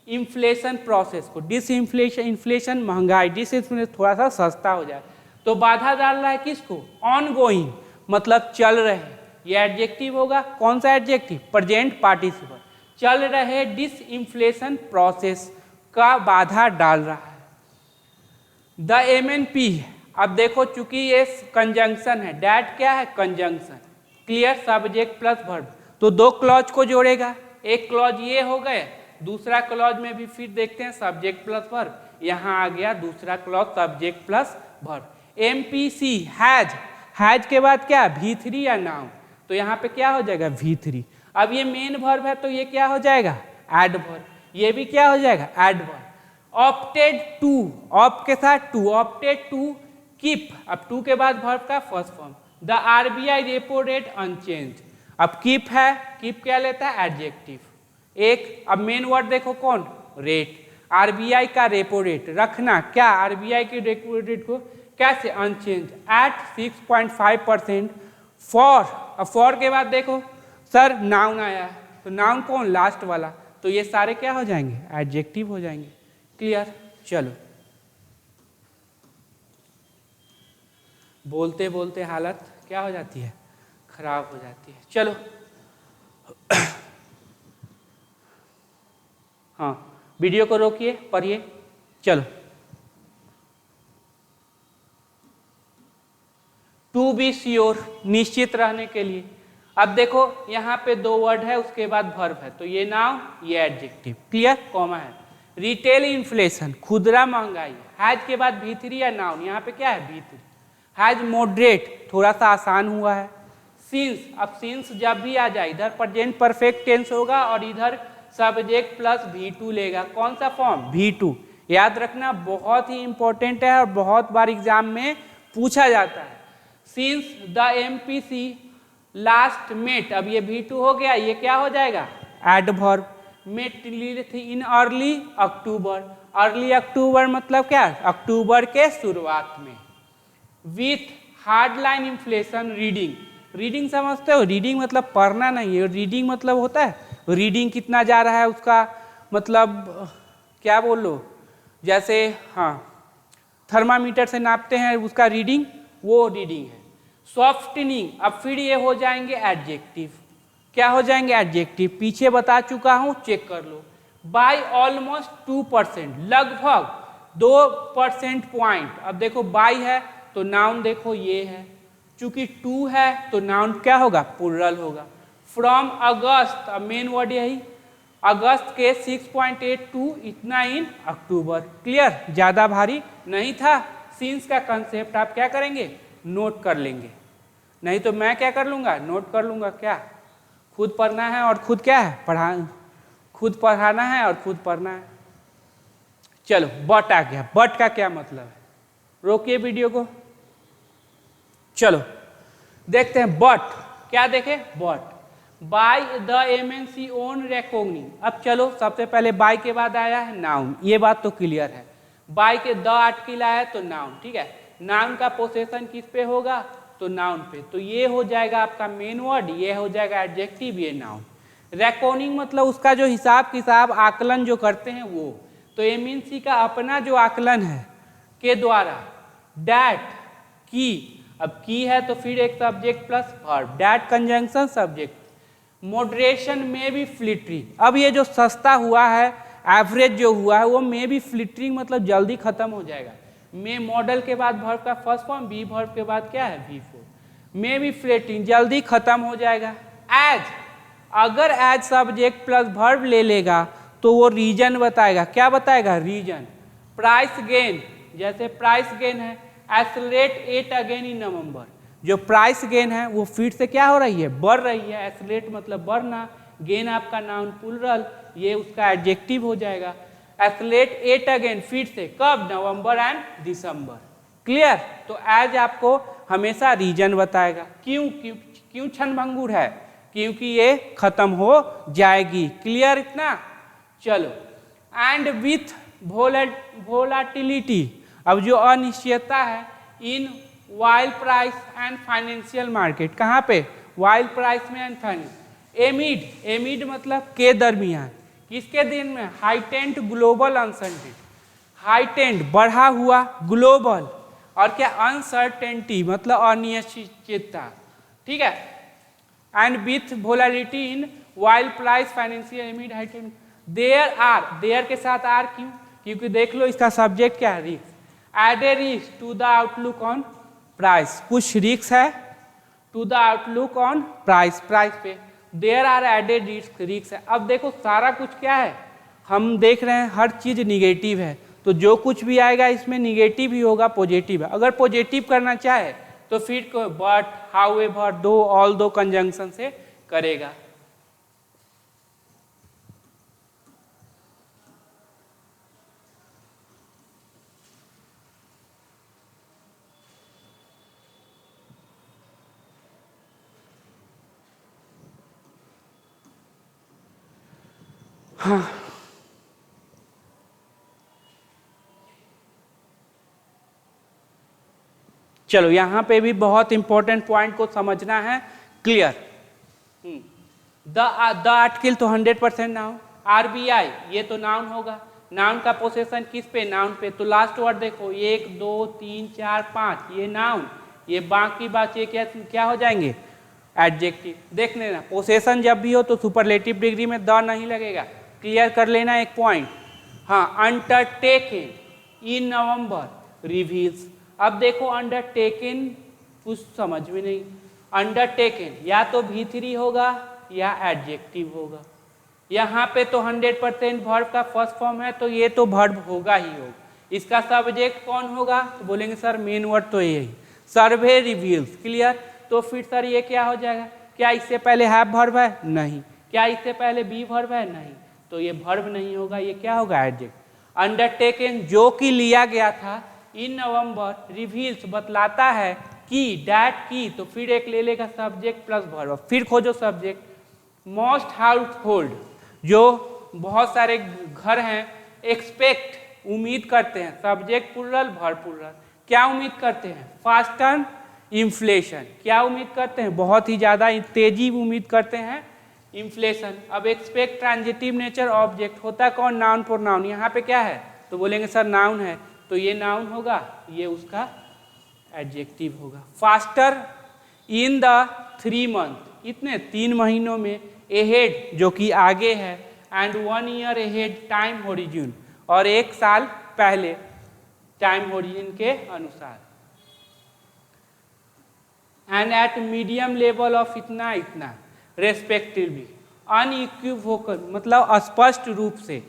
इन्फ्लेशन प्रोसेस को। डिस इन्फ्लेशन, इन्फ्लेशन महंगाई, डिस इन्फ्लेशन थोड़ा सा सस्ता हो जाए, तो बाधा डाल रहा है किसको? ऑनगोइंग मतलब चल रहे, ये एडजेक्टिव होगा। कौन सा एडजेक्टिव? Present participle. चल रहे डिस इन्फ्लेशन प्रोसेस का बाधा डाल रहा है। द MNP, अब देखो चूंकि ये कंजंक्शन है, डैट क्या है? Conjunction, clear, subject plus verb, तो 2 क्लॉज को जोड़ेगा। एक क्लॉज ये हो गए, दूसरा क्लॉज में भी फिर देखते हैं सब्जेक्ट प्लस वर्ब, यहाँ आ गया दूसरा clause subject plus verb. MPC has के बाद क्या? V3 या नाउन, तो यहाँ पे क्या हो जाएगा? V3। अब ये मेन वर्ब है तो ये क्या हो जाएगा? एडवर्ब। ये भी क्या हो जाएगा? एडवर्ब। ऑप्टेड टू, ऑप के साथ टू, ऑप्टेड टू कीप, अब टू के बाद वर्ब का first form. The RBI repo rate unchanged, अब कीप है, कीप क्या लेता है? एडजेक्टिव। एक, अब मेन वर्ड देखो कौन? रेट। RBI का रेपो रेट रखना, क्या? RBI के रेपो रेट को कैसे? Unchanged at 6.5%। फॉर, अब फॉर के बाद देखो सर नाउन आया है, तो नाउन कौन? लास्ट वाला, तो ये सारे क्या हो जाएंगे? एडजेक्टिव हो जाएंगे। क्लियर? चलो, बोलते बोलते हालत क्या हो जाती है? खराब हो जाती है। चलो हाँ, वीडियो को रोकिए, पढ़िए। चलो, टू बी श्योर, निश्चित रहने के लिए। अब देखो यहाँ पे 2 वर्ड है, उसके बाद वर्ब है, तो ये नाउन, ये एडजेक्टिव। क्लियर? कॉमा है। रिटेल इन्फ्लेशन, खुदरा महंगाई, हैज के बाद V3 या नाउन, यहाँ पे क्या है V3, हैज मॉडरेट, थोड़ा सा आसान हुआ है। सिंस, अब सिंस जब भी आ जाए इधर प्रेजेंट परफेक्ट टेंस होगा और इधर सब्जेक्ट प्लस V2 लेगा, कौन सा फॉर्म, V2। याद रखना बहुत ही इंपॉर्टेंट है और बहुत बार एग्जाम में पूछा जाता है। Since the MPC last met, अब ये V2 हो गया, ये क्या हो जाएगा, adverb. Met in early October, early October मतलब क्या, अक्टूबर के शुरुआत में। With headline inflation reading, reading समझते हो, रीडिंग मतलब पढ़ना नहीं है, रीडिंग मतलब होता है रीडिंग कितना जा रहा है उसका मतलब क्या बोल लो, जैसे हाँ थर्मामीटर से नापते हैं उसका रीडिंग, वो रीडिंग है। सॉफ्टनिंग, अब फिर ये हो जाएंगे एडजेक्टिव, क्या हो जाएंगे एडजेक्टिव, पीछे बता चुका हूँ चेक कर लो। बाय ऑलमोस्ट 2%, लगभग 2% पॉइंट। अब देखो बाय है तो नाउन देखो ये है, चूंकि 2 है तो नाउन क्या होगा, प्लूरल होगा। फ्रॉम अगस्त, अब मेन वर्ड यही, अगस्त के 6.82 इतना इन अक्टूबर। क्लियर, ज़्यादा भारी नहीं था। सिंस का कंसेप्ट आप क्या करेंगे, नोट कर लेंगे, नहीं तो मैं क्या कर लूँगा, नोट कर लूँगा। क्या, खुद पढ़ना है और खुद क्या है, खुद पढ़ाना है और खुद पढ़ना है। चलो बट आ गया, बट का क्या मतलब है, रोकिए वीडियो को, चलो देखते हैं बट क्या देखें। But by the MNC own रिकॉग्निंग, अब चलो सबसे पहले बाय के बाद आया है नाउन, ये बात तो क्लियर है। बाय के द आर्टिकल आया तो नाउन, ठीक है। नाउन का पोसेशन किस पे होगा, तो नाउन पे, तो ये हो जाएगा आपका मेन वर्ड, ये हो जाएगा एडजेक्टिव, ये नाउन। रिकॉग्निंग मतलब उसका जो हिसाब किताब आकलन जो करते हैं वो, तो MNC का अपना जो आकलन है के द्वारा डैट की, अब की है तो फिर एक subject plus verb, that conjunction subject. Moderation में भी फ्लिटरिंग, अब ये जो सस्ता हुआ है, एवरेज जो हुआ है वो में भी फ्लिटरिंग मतलब जल्दी खत्म हो जाएगा। में मॉडल के बाद वर्ब का फर्स्ट फॉर्म, बी वर्ब के बाद क्या है V4, में भी फ्लिटरिंग जल्दी खत्म हो जाएगा। एज, अगर एज सब्जेक्ट प्लस वर्ब ले लेगा तो वो रीजन बताएगा, क्या बताएगा, रीजन। प्राइस गेन, जैसे प्राइस गेन है, एक्सेलरेट एट अगेन इन नवंबर, जो प्राइस गेन है वो फिर से क्या हो रही है, बढ़ रही है। एक्सेलरेट मतलब बढ़ना, गेन आपका नाउन प्लूरल, ये उसका एडजेक्टिव हो जाएगा। एक्सेलरेट एट अगेन, फिर से कब, नवंबर एंड दिसंबर। क्लियर, तो एज आपको हमेशा रीजन बताएगा। क्यों क्यों क्यों क्षणभंगुर है, क्योंकि ये खत्म हो जाएगी। क्लियर इतना, चलो। एंड विथ वोलाटिलिटी, अब जो अनिश्चितता है इन while price and financial market, कहाँ पे, वाइल प्राइस में एंड फाइनेंस। एमिड, एमिड मतलब के दरमियान, किसके दिन में, हाइटेंड ग्लोबल अनसर्टेनिटी, हाइटेंड बढ़ा हुआ, ग्लोबल और क्या, अनसर्टेनिटी मतलब अनिश्चितता, ठीक है। And with volatility in while price financial amid heightened. There are, there के साथ आर क्यों, क्योंकि देख लो इसका सब्जेक्ट क्या है, risk. Add a risk to the outlook on price, कुछ रिस्क है to the outlook on price, price पे। There are added risk, risk है। अब देखो सारा कुछ क्या है, हम देख रहे हैं हर चीज निगेटिव है, तो जो कुछ भी आएगा इसमें निगेटिव ही होगा, पॉजिटिव है। अगर पॉजिटिव करना चाहे तो फिर बट, हाउएवर, दो, ऑल दो कंजंक्शन से करेगा। हाँ, चलो यहाँ पे भी बहुत इंपॉर्टेंट पॉइंट को समझना है। क्लियर, द आर्टिकल तो 100% नाउन। RBI ये तो नाउन होगा, नाउन का पोसेशन किस पे, नाउन पे, तो लास्ट वर्ड देखो 1 2 3 4 5 ये नाउन, ये बाकी बात ये क्या हो जाएंगे, एडजेक्टिव। देख लेना पोसेशन जब भी हो तो सुपरलेटिव डिग्री में द नहीं लगेगा, क्लियर कर लेना एक पॉइंट। हाँ, अंडरटेकन इन नवंबर रिवील्स, अब देखो अंडरटेकन कुछ समझ में नहीं, अंडरटेकन या तो V3 होगा या एडजेक्टिव होगा, यहाँ पे तो 100% वर्ब का फर्स्ट फॉर्म है, तो ये तो वर्ब होगा ही होगा। इसका सब्जेक्ट कौन होगा? तो बोलेंगे सर मेन वर्ड तो यही, सर्वे रिवील्स। क्लियर? तो फिर सर ये क्या हो जाएगा? क्या इससे पहले हैव वर्ब है? नहीं। क्या इससे पहले बी वर्ब है? नहीं। तो ये वर्ब नहीं होगा, ये क्या होगा? एडजेक्ट। अंडरटेकन जो कि लिया गया था इन नवंबर, रिवील्स बतलाता है कि, डैट की, तो फिर एक ले लेगा सब्जेक्ट प्लस वर्ब। फिर खोजो सब्जेक्ट। मोस्ट हाउस होल्ड, जो बहुत सारे घर हैं, एक्सपेक्ट उम्मीद करते हैं, सब्जेक्ट प्लुरल वर्ब प्लुरल। क्या उम्मीद करते हैं? Faster inflation. क्या उम्मीद करते हैं? बहुत ही ज़्यादा तेजी उम्मीद करते हैं, इन्फ्लेशन। अब एक्सपेक्ट ट्रांजिटिव नेचर ऑब्जेक्ट होता है कौन? Noun pronoun. यहाँ पे क्या है? तो बोलेंगे सर नाउन है, तो ये नाउन होगा, ये उसका एडजेक्टिव होगा। फास्टर इन द 3 मंथ, इतने 3 महीनों में, एहेड जो कि आगे है, and 1 year ahead time horizon, और 1 साल पहले टाइम होरिजन के अनुसार। And eight medium level of इतना इतना रेस्पेक्टिवली। अनइक्विवोकल मतलब स्पष्ट रूप से।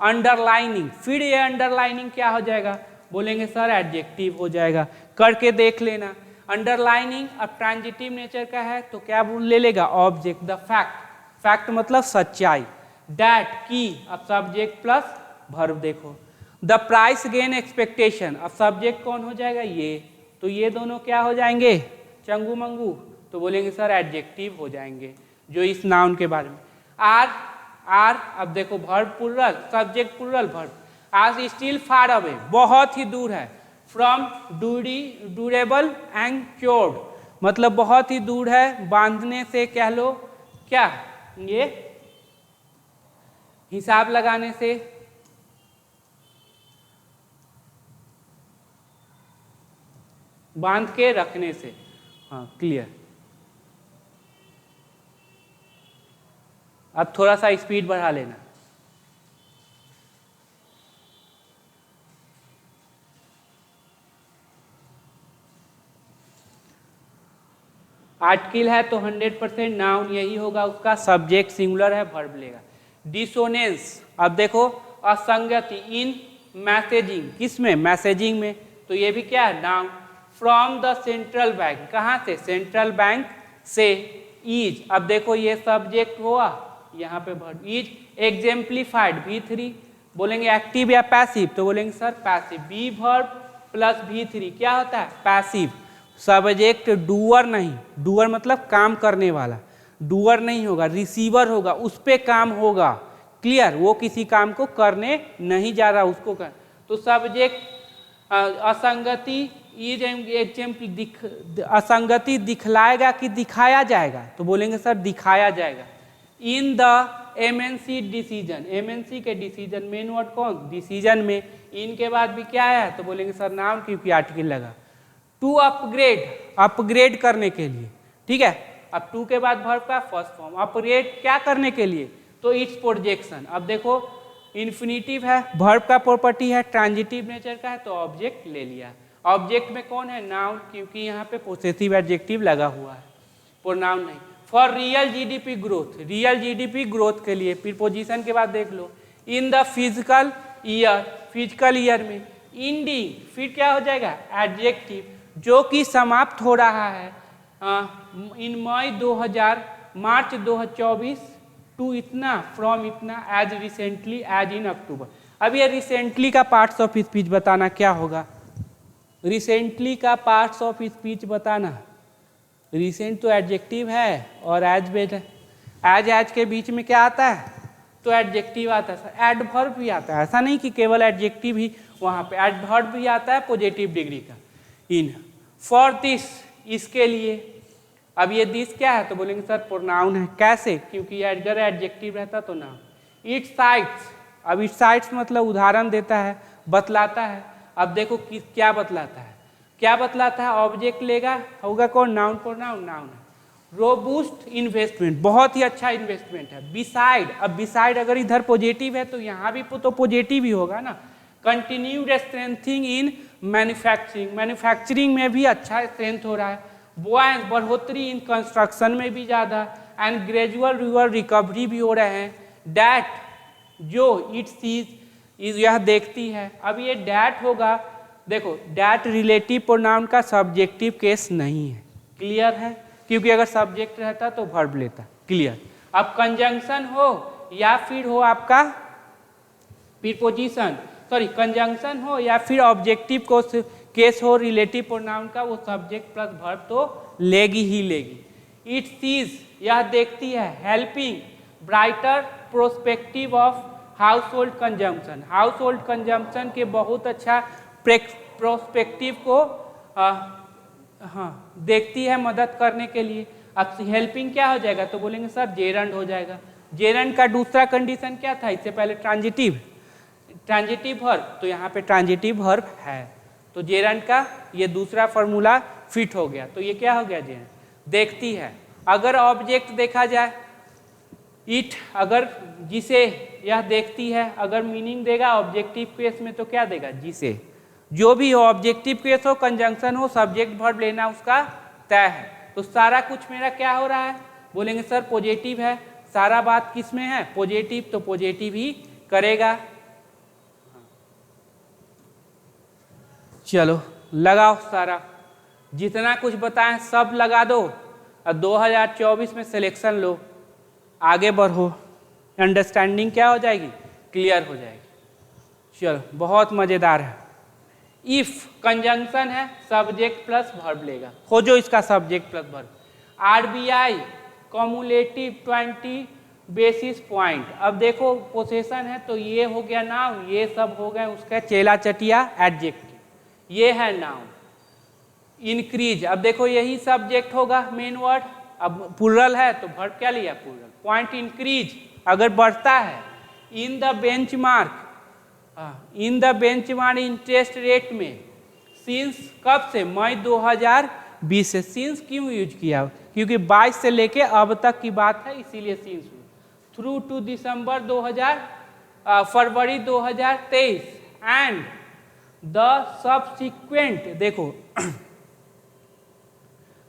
अंडरलाइनिंग, फिर ये अंडरलाइनिंग क्या हो जाएगा? बोलेंगे सर एडजेक्टिव हो जाएगा। करके देख लेना। अंडरलाइनिंग अब ट्रांजिटिव नेचर का है, तो क्या ले लेगा? ऑब्जेक्ट। द फैक्ट, फैक्ट मतलब सच्चाई। डैट की, अब सब्जेक्ट प्लस वर्ब। देखो द प्राइस गेन एक्सपेक्टेशन, अब सब्जेक्ट कौन हो जाएगा? ये। तो ये दोनों क्या हो जाएंगे? चंगू मंगू। तो बोलेंगे सर एडजेक्टिव हो जाएंगे, जो इस नाउन के बारे में। आर, आर, अब देखो verb plural, subject plural verb. Are still far away, बहुत ही दूर है। फ्रॉम ड्यूरेबल एंड क्योर्ड, मतलब बहुत ही दूर है, बांधने से कह लो, क्या ये हिसाब लगाने से, बांध के रखने से। हाँ क्लियर। अब थोड़ा सा स्पीड बढ़ा लेना। आर्टिकल है तो 100% नाउन यही होगा उसका, सब्जेक्ट सिंगुलर है, वर्ब लेगा। डिसोनेंस, अब देखो असंगति इन मैसेजिंग, किसमें? मैसेजिंग में, तो ये भी क्या है? Noun. From the central bank, कहाँ से? सेंट्रल बैंक से। इज, अब देखो ये सब्जेक्ट हुआ, यहाँ पे वर्ब। Is एग्जेम्प्लीफाइड, V3। बोलेंगे एक्टिव या पैसिव? तो बोलेंगे sir passive. Be verb plus V3 क्या होता है? पैसिव। सब्जेक्ट डूअर नहीं, डूअर मतलब काम करने वाला, डूअर नहीं होगा, रिसीवर होगा, उस पे काम होगा। क्लियर? वो किसी काम को करने नहीं जा रहा, उसको कर। तो सब्जेक्ट असंगति, इज एग्जाम्पल, असंगति दिखलाएगा कि दिखाया जाएगा? तो बोलेंगे सर दिखाया जाएगा। In the MNC decision, MNC के डिसीजन, मेन वर्ड कौन? डिसीजन में। इनके बाद भी क्या है? तो बोलेंगे सर नाउन, क्योंकि आर्टिकल लगा। टू अपग्रेड, अपग्रेड करने के लिए। ठीक है, अब टू के बाद वर्ब का फर्स्ट फॉर्म। अपग्रेड क्या करने के लिए? तो इट्स प्रोजेक्शन। अब देखो इन्फिनिटिव है, वर्ब का प्रॉपर्टी है, ट्रांजिटिव नेचर का है, तो ऑब्जेक्ट ले लिया। ऑब्जेक्ट में कौन है? नाउन, क्योंकि यहाँ पे पोसेसिव एडजेक्टिव लगा हुआ है, प्रोनाउन नहीं। For real GDP growth, real GDP growth के लिए। प्रीपोजिशन के बाद देख लो। In the fiscal year, fiscal year में। इंडिंग, फिर क्या हो जाएगा? एडजेक्टिव, जो कि समाप्त हो रहा है इन मई 2000, मार्च 2024, टू इतना, फ्रॉम इतना, एज रिसेंटली, एज इन अक्टूबर। अब ये रिसेंटली का पार्ट्स ऑफ स्पीच बताना क्या होगा? रिसेंटली का पार्ट्स ऑफ स्पीच बताना। रिसेंट तो एडजेक्टिव है, और एज बेज, एज के बीच में क्या आता है? तो एडजेक्टिव आता है। एडवर्ब भी आता है, ऐसा नहीं कि केवल एडजेक्टिव ही, वहाँ पे एडवर्ब भी आता है पॉजिटिव डिग्री का। इन फॉर दिस, इसके लिए। अब ये दिस क्या है? तो बोलेंगे सर प्रोनाउन है। कैसे? क्योंकि अगर एडजेक्टिव रहता तो नाउन। इट साइट्स, अब इट साइट्स मतलब उदाहरण देता है, बतलाता है। अब देखो किस क्या बतलाता है, क्या बतलाता है? ऑब्जेक्ट लेगा, होगा कौन? नाउन, प्रोनाउन, नाउन है। रोबूस्ट इन्वेस्टमेंट, बहुत ही अच्छा इन्वेस्टमेंट है। बिसाइड, अब बिसाइड अगर इधर पॉजिटिव है तो यहाँ भी तो पॉजिटिव ही होगा ना। Continued strengthening in manufacturing, manufacturing में भी अच्छा स्ट्रेंथ हो रहा है। बुआएंस, बढ़ोतरी इन कंस्ट्रक्शन में भी ज़्यादा। एंड ग्रेजुअल रिकवरी भी हो रहे हैं। डैट जो इट सीज यह देखती है। अब ये डैट होगा, देखो डैट रिलेटिव प्रोनाउन का सब्जेक्टिव केस नहीं है, क्लियर है, क्योंकि अगर सब्जेक्ट रहता तो वर्ब लेता, क्लियर। अब कंजंक्शन हो या फिर हो आपका प्रीपोजिशन, सॉरी कंजंक्शन हो या फिर ऑब्जेक्टिव को केस हो रिलेटिव प्रोनाउन का, वो सब्जेक्ट प्लस वर्ब तो लेगी ही लेगी। इट सीज यह देखती है, helping brighter prospective of house hold consumption, house hold consumption के बहुत अच्छा प्रोस्पेक्टिव को देखती है मदद करने के लिए। अब हेल्पिंग क्या हो जाएगा, तो बोलेंगे सर जेरंड हो जाएगा। जेरंड का दूसरा कंडीशन क्या था, इससे पहले ट्रांजिटिव वर्ब, तो यहाँ पे ट्रांजिटिव वर्ब है, तो जेरंड का ये दूसरा फॉर्मूला फिट हो गया। तो ये क्या हो गया, जेरंड देखती है। अगर ऑब्जेक्ट देखा जाए इट, अगर जिसे यह देखती है, अगर मीनिंग देगा ऑब्जेक्टिव केस में तो क्या देगा, जिसे। जो भी हो ऑब्जेक्टिव केस हो, कंजंक्शन हो, सब्जेक्ट वर्ब लेना उसका तय है। तो सारा कुछ मेरा क्या हो रहा है, बोलेंगे सर पॉजिटिव है, सारा बात किस में है, पॉजिटिव, तो पॉजिटिव ही करेगा। चलो लगाओ, सारा जितना कुछ बताएं सब लगा दो और 2024 में सिलेक्शन लो, आगे बढ़ो, अंडरस्टैंडिंग क्या हो जाएगी, क्लियर हो जाएगी। चलो बहुत मजेदार है। इफ कंजंक्शन है, सब्जेक्ट प्लस वर्ब लेगा, खोजो इसका subject plus verb. RBI cumulative 20 basis point. अब देखो पोसेशन है तो ये हो गया नाउन, ये सब हो गए उसका चेला चटिया एडजेक्टिव, ये है नाउन। इंक्रीज, अब देखो यही सब्जेक्ट होगा मेन वर्ड, अब प्लूरल है तो वर्ब क्या लिया, प्लूरल। पॉइंट इंक्रीज अगर बढ़ता है, in the benchmark, in the benchmark interest rate में, सिंस कब से, मई 2020 से। सिंस क्यों यूज किया, क्योंकि 22 से लेके अब तक की बात है, इसीलिए since. Through to December February 2023 and the subsequent, देखो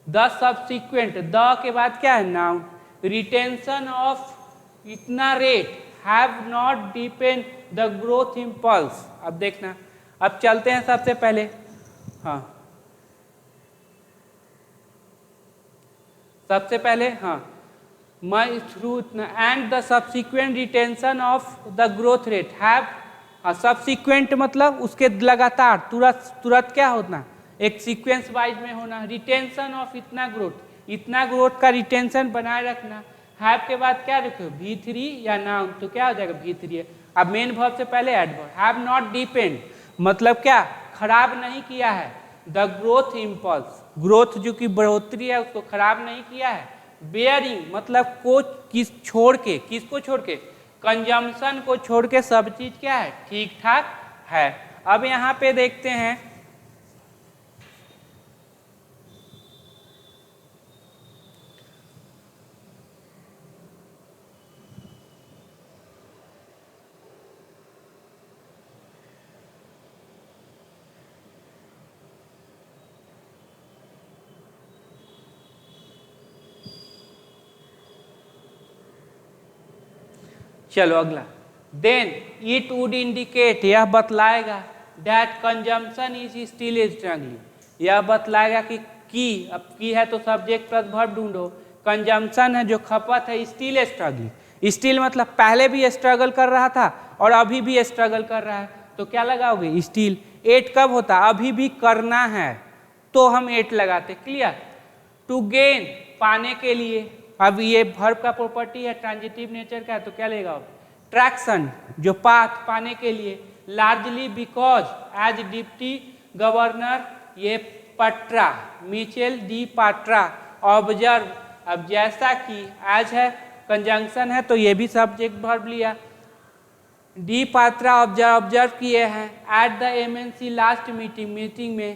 द सब्सिक्वेंट, द के बाद क्या है, नाउन। रिटेंशन ऑफ इतना rate have not depend the growth impulse. अब देखना, अब चलते हैं सबसे पहले, हाँ सबसे पहले, हाँ my through and the subsequent retention of the growth rate have, हाँ सब्सिक्वेंट मतलब उसके लगातार तुरंत क्या होना, एक सीक्वेंस वाइज में होना। रिटेंशन ऑफ इतना ग्रोथ का रिटेंशन बनाए रखना। हैव के बाद क्या रखो, V3 या नाउन, तो क्या हो जाएगा V3 है। अब मेन वर्ब से पहले एडवर्ब। हैव नॉट डिपेंड मतलब क्या, खराब नहीं किया है। द ग्रोथ इम्पल्स, ग्रोथ जो की बढ़ोतरी है उसको खराब नहीं किया है। बेयरिंग मतलब को किसको छोड़ के, कंजम्पशन को छोड़ के सब चीज क्या है, ठीक ठाक है। अब यहाँ पे देखते हैं, चलो अगला, देन इट वुड इंडिकेट, यह बतलाएगा, that consumption is still struggling, यह बतलाएगा कि अब की है तो सब्जेक्ट प्लस वर्ब ढूंढो। कंजम्पशन है जो खपत है, स्टिल स्ट्रगलिंग। स्टिल मतलब पहले भी स्ट्रगल कर रहा था और अभी भी स्ट्रगल कर रहा है, तो क्या लगाओगे, स्टिल। एट कब होता, अभी भी करना है तो हम एट लगाते, क्लियर। टू गेन पाने के लिए, अब ये वर्ब का प्रॉपर्टी है, ट्रांजिटिव नेचर का है, तो क्या लेगा, ट्रैक्शन जो पाथ पाने के लिए। Largely because as deputy governor, ये Patra, Michael D Patra, observe, अब जैसा कि एज है कंजंक्शन है तो ये भी सब्जेक्ट वर्ब लिया। डी पात्रा ऑब्जर्व किए हैं at the MNC last meeting में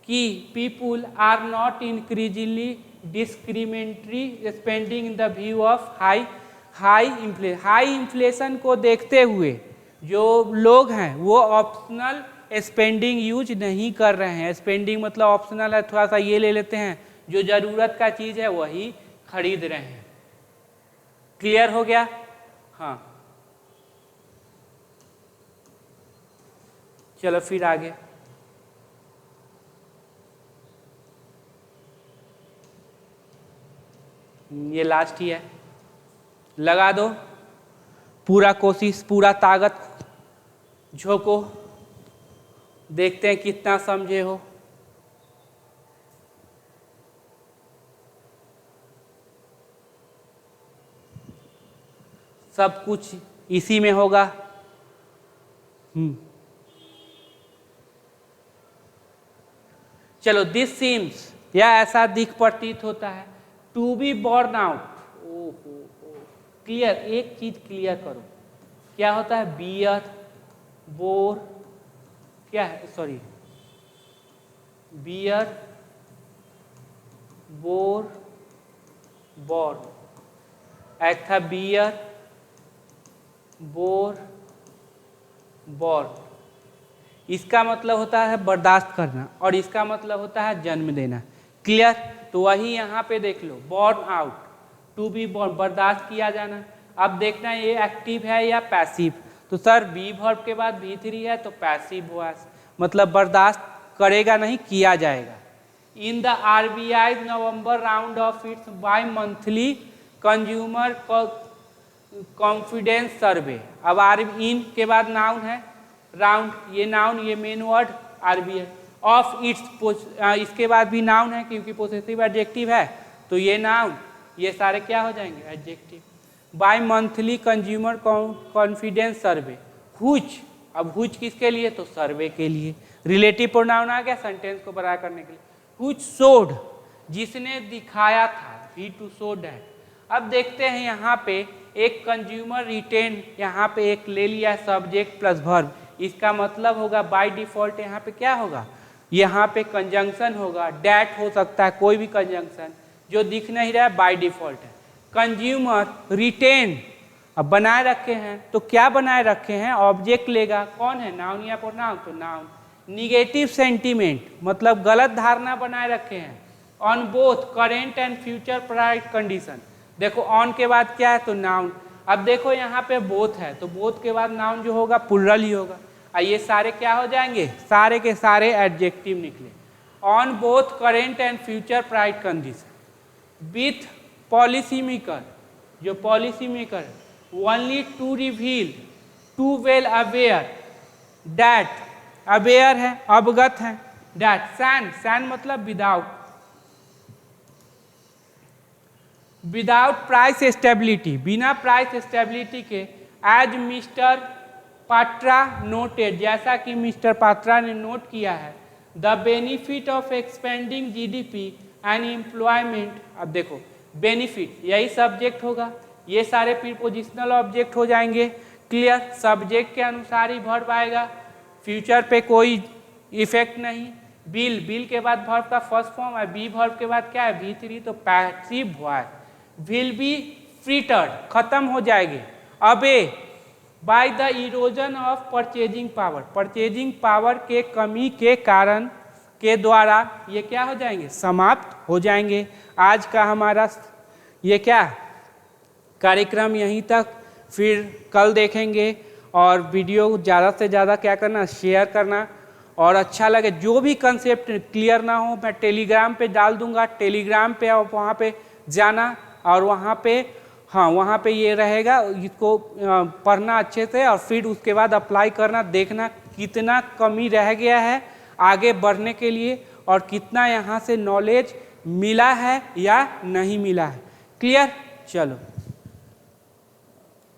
कि people are not increasingly discriminatory spending in the view of high inflation को देखते हुए जो लोग हैं वो ऑप्शनल स्पेंडिंग यूज नहीं कर रहे हैं। स्पेंडिंग मतलब ऑप्शनल है, थोड़ा सा ये ले लेते हैं, जो जरूरत का चीज़ है वही खरीद रहे हैं। क्लियर हो गया, हाँ। चलो फिर आगे, ये लास्ट ही है, लगा दो पूरा कोशिश, पूरा ताकत झोंको, देखते हैं कितना समझे हो। सब कुछ इसी में होगा। चलो, दिस सीम्स, या ऐसा दिख प्रतीत होता है, to be born out. Clear, एक चीज क्लियर करो, क्या होता है बियर, बोर, क्या है, सॉरी, बियर, बोर, बॉर्न, एक था बियर, बोर, बॉर्न। इसका मतलब होता है बर्दाश्त करना और इसका मतलब होता है जन्म देना। क्लियर, तो वही यहाँ पे देख लो, borne out, to be borne, बर्दाश्त किया जाना। अब देखना ये एक्टिव है या पैसिव, तो सर बी वर्ब के बाद V3 है तो पैसिव वॉइस, मतलब बर्दाश्त करेगा नहीं, किया जाएगा। In the RBI November round of its bimonthly consumer confidence survey. अब इन के बाद नाउन है, राउंड, ये नाउन, ये main word RBI of its, इसके बाद भी नाउन है क्योंकि पोसेसिव एडजेक्टिव है, तो ये नाउन, ये सारे क्या हो जाएंगे adjective. Bimonthly consumer confidence survey, हुच, अब हुच किसके लिए, तो सर्वे के लिए। रिलेटिव प्रोनाउन आ गया सेंटेंस को बड़ा करने के लिए। हुच शोड, जिसने दिखाया था, V2 शोड है। अब देखते हैं यहाँ पे एक कंज्यूमर रिटेन, यहाँ पे एक ले लिया सब्जेक्ट प्लस वर्ब, इसका मतलब होगा बाय डिफॉल्ट यहाँ पे क्या होगा, यहाँ पे कंजंक्शन होगा, डैट हो सकता है, कोई भी कंजंक्शन जो दिख नहीं रहा है बाय डिफॉल्ट है। कंज्यूमर रिटेन, अब बनाए रखे हैं, तो क्या बनाए रखे हैं, ऑब्जेक्ट लेगा, कौन है, नाउन या प्रोनाउन, तो नाउन। निगेटिव सेंटीमेंट, मतलब गलत धारणा बनाए रखे हैं on both current and future price condition. देखो ऑन के बाद क्या है, तो नाउन। अब देखो यहाँ पे बोथ है, तो बोथ के बाद नाउन जो होगा प्लुरल ही होगा, और ये सारे क्या हो जाएंगे, सारे के सारे एडजेक्टिव निकले। On both current and future price condition with policy maker, जो policy maker only too reveal, too well aware that, aware है, अवगत है, दैट, सैन, सैन मतलब विदाउट, विदाउट प्राइस स्टेबिलिटी, बिना प्राइस स्टेबिलिटी के, एज मिस्टर पात्रा नोटेड, जैसा कि mister Patra ने नोट किया है, the benefit of expanding GDP and employment. अब देखो बेनिफिट, यही सब्जेक्ट होगा, ये सारे प्रीपोजिशनल ऑब्जेक्ट हो जाएंगे। क्लियर, सब्जेक्ट के अनुसार ही वर्ब आएगा, फ्यूचर पे कोई इफेक्ट नहीं। बिल, बिल के बाद वर्ब का फर्स्ट फॉर्म है, बी वर्ब के बाद क्या है V3, तो पैसिव वॉइस। विल बी फ्रीटर्ड, खत्म हो जाएंगे। अबे by the erosion of purchasing power, purchasing power के कमी के कारण के द्वारा ये क्या हो जाएंगे, समाप्त हो जाएंगे। आज का हमारा ये क्या कार्यक्रम यहीं तक, फिर कल देखेंगे। और वीडियो ज़्यादा से ज़्यादा क्या करना, शेयर करना, और अच्छा लगे जो भी कंसेप्ट क्लियर ना हो मैं टेलीग्राम पे डाल दूंगा, टेलीग्राम पे आप वहाँ पे जाना और वहाँ पे, हाँ वहाँ पे ये रहेगा, इसको पढ़ना अच्छे से और फिर उसके बाद अप्लाई करना, देखना कितना कमी रह गया है आगे बढ़ने के लिए और कितना यहाँ से नॉलेज मिला है या नहीं मिला है। क्लियर, चलो।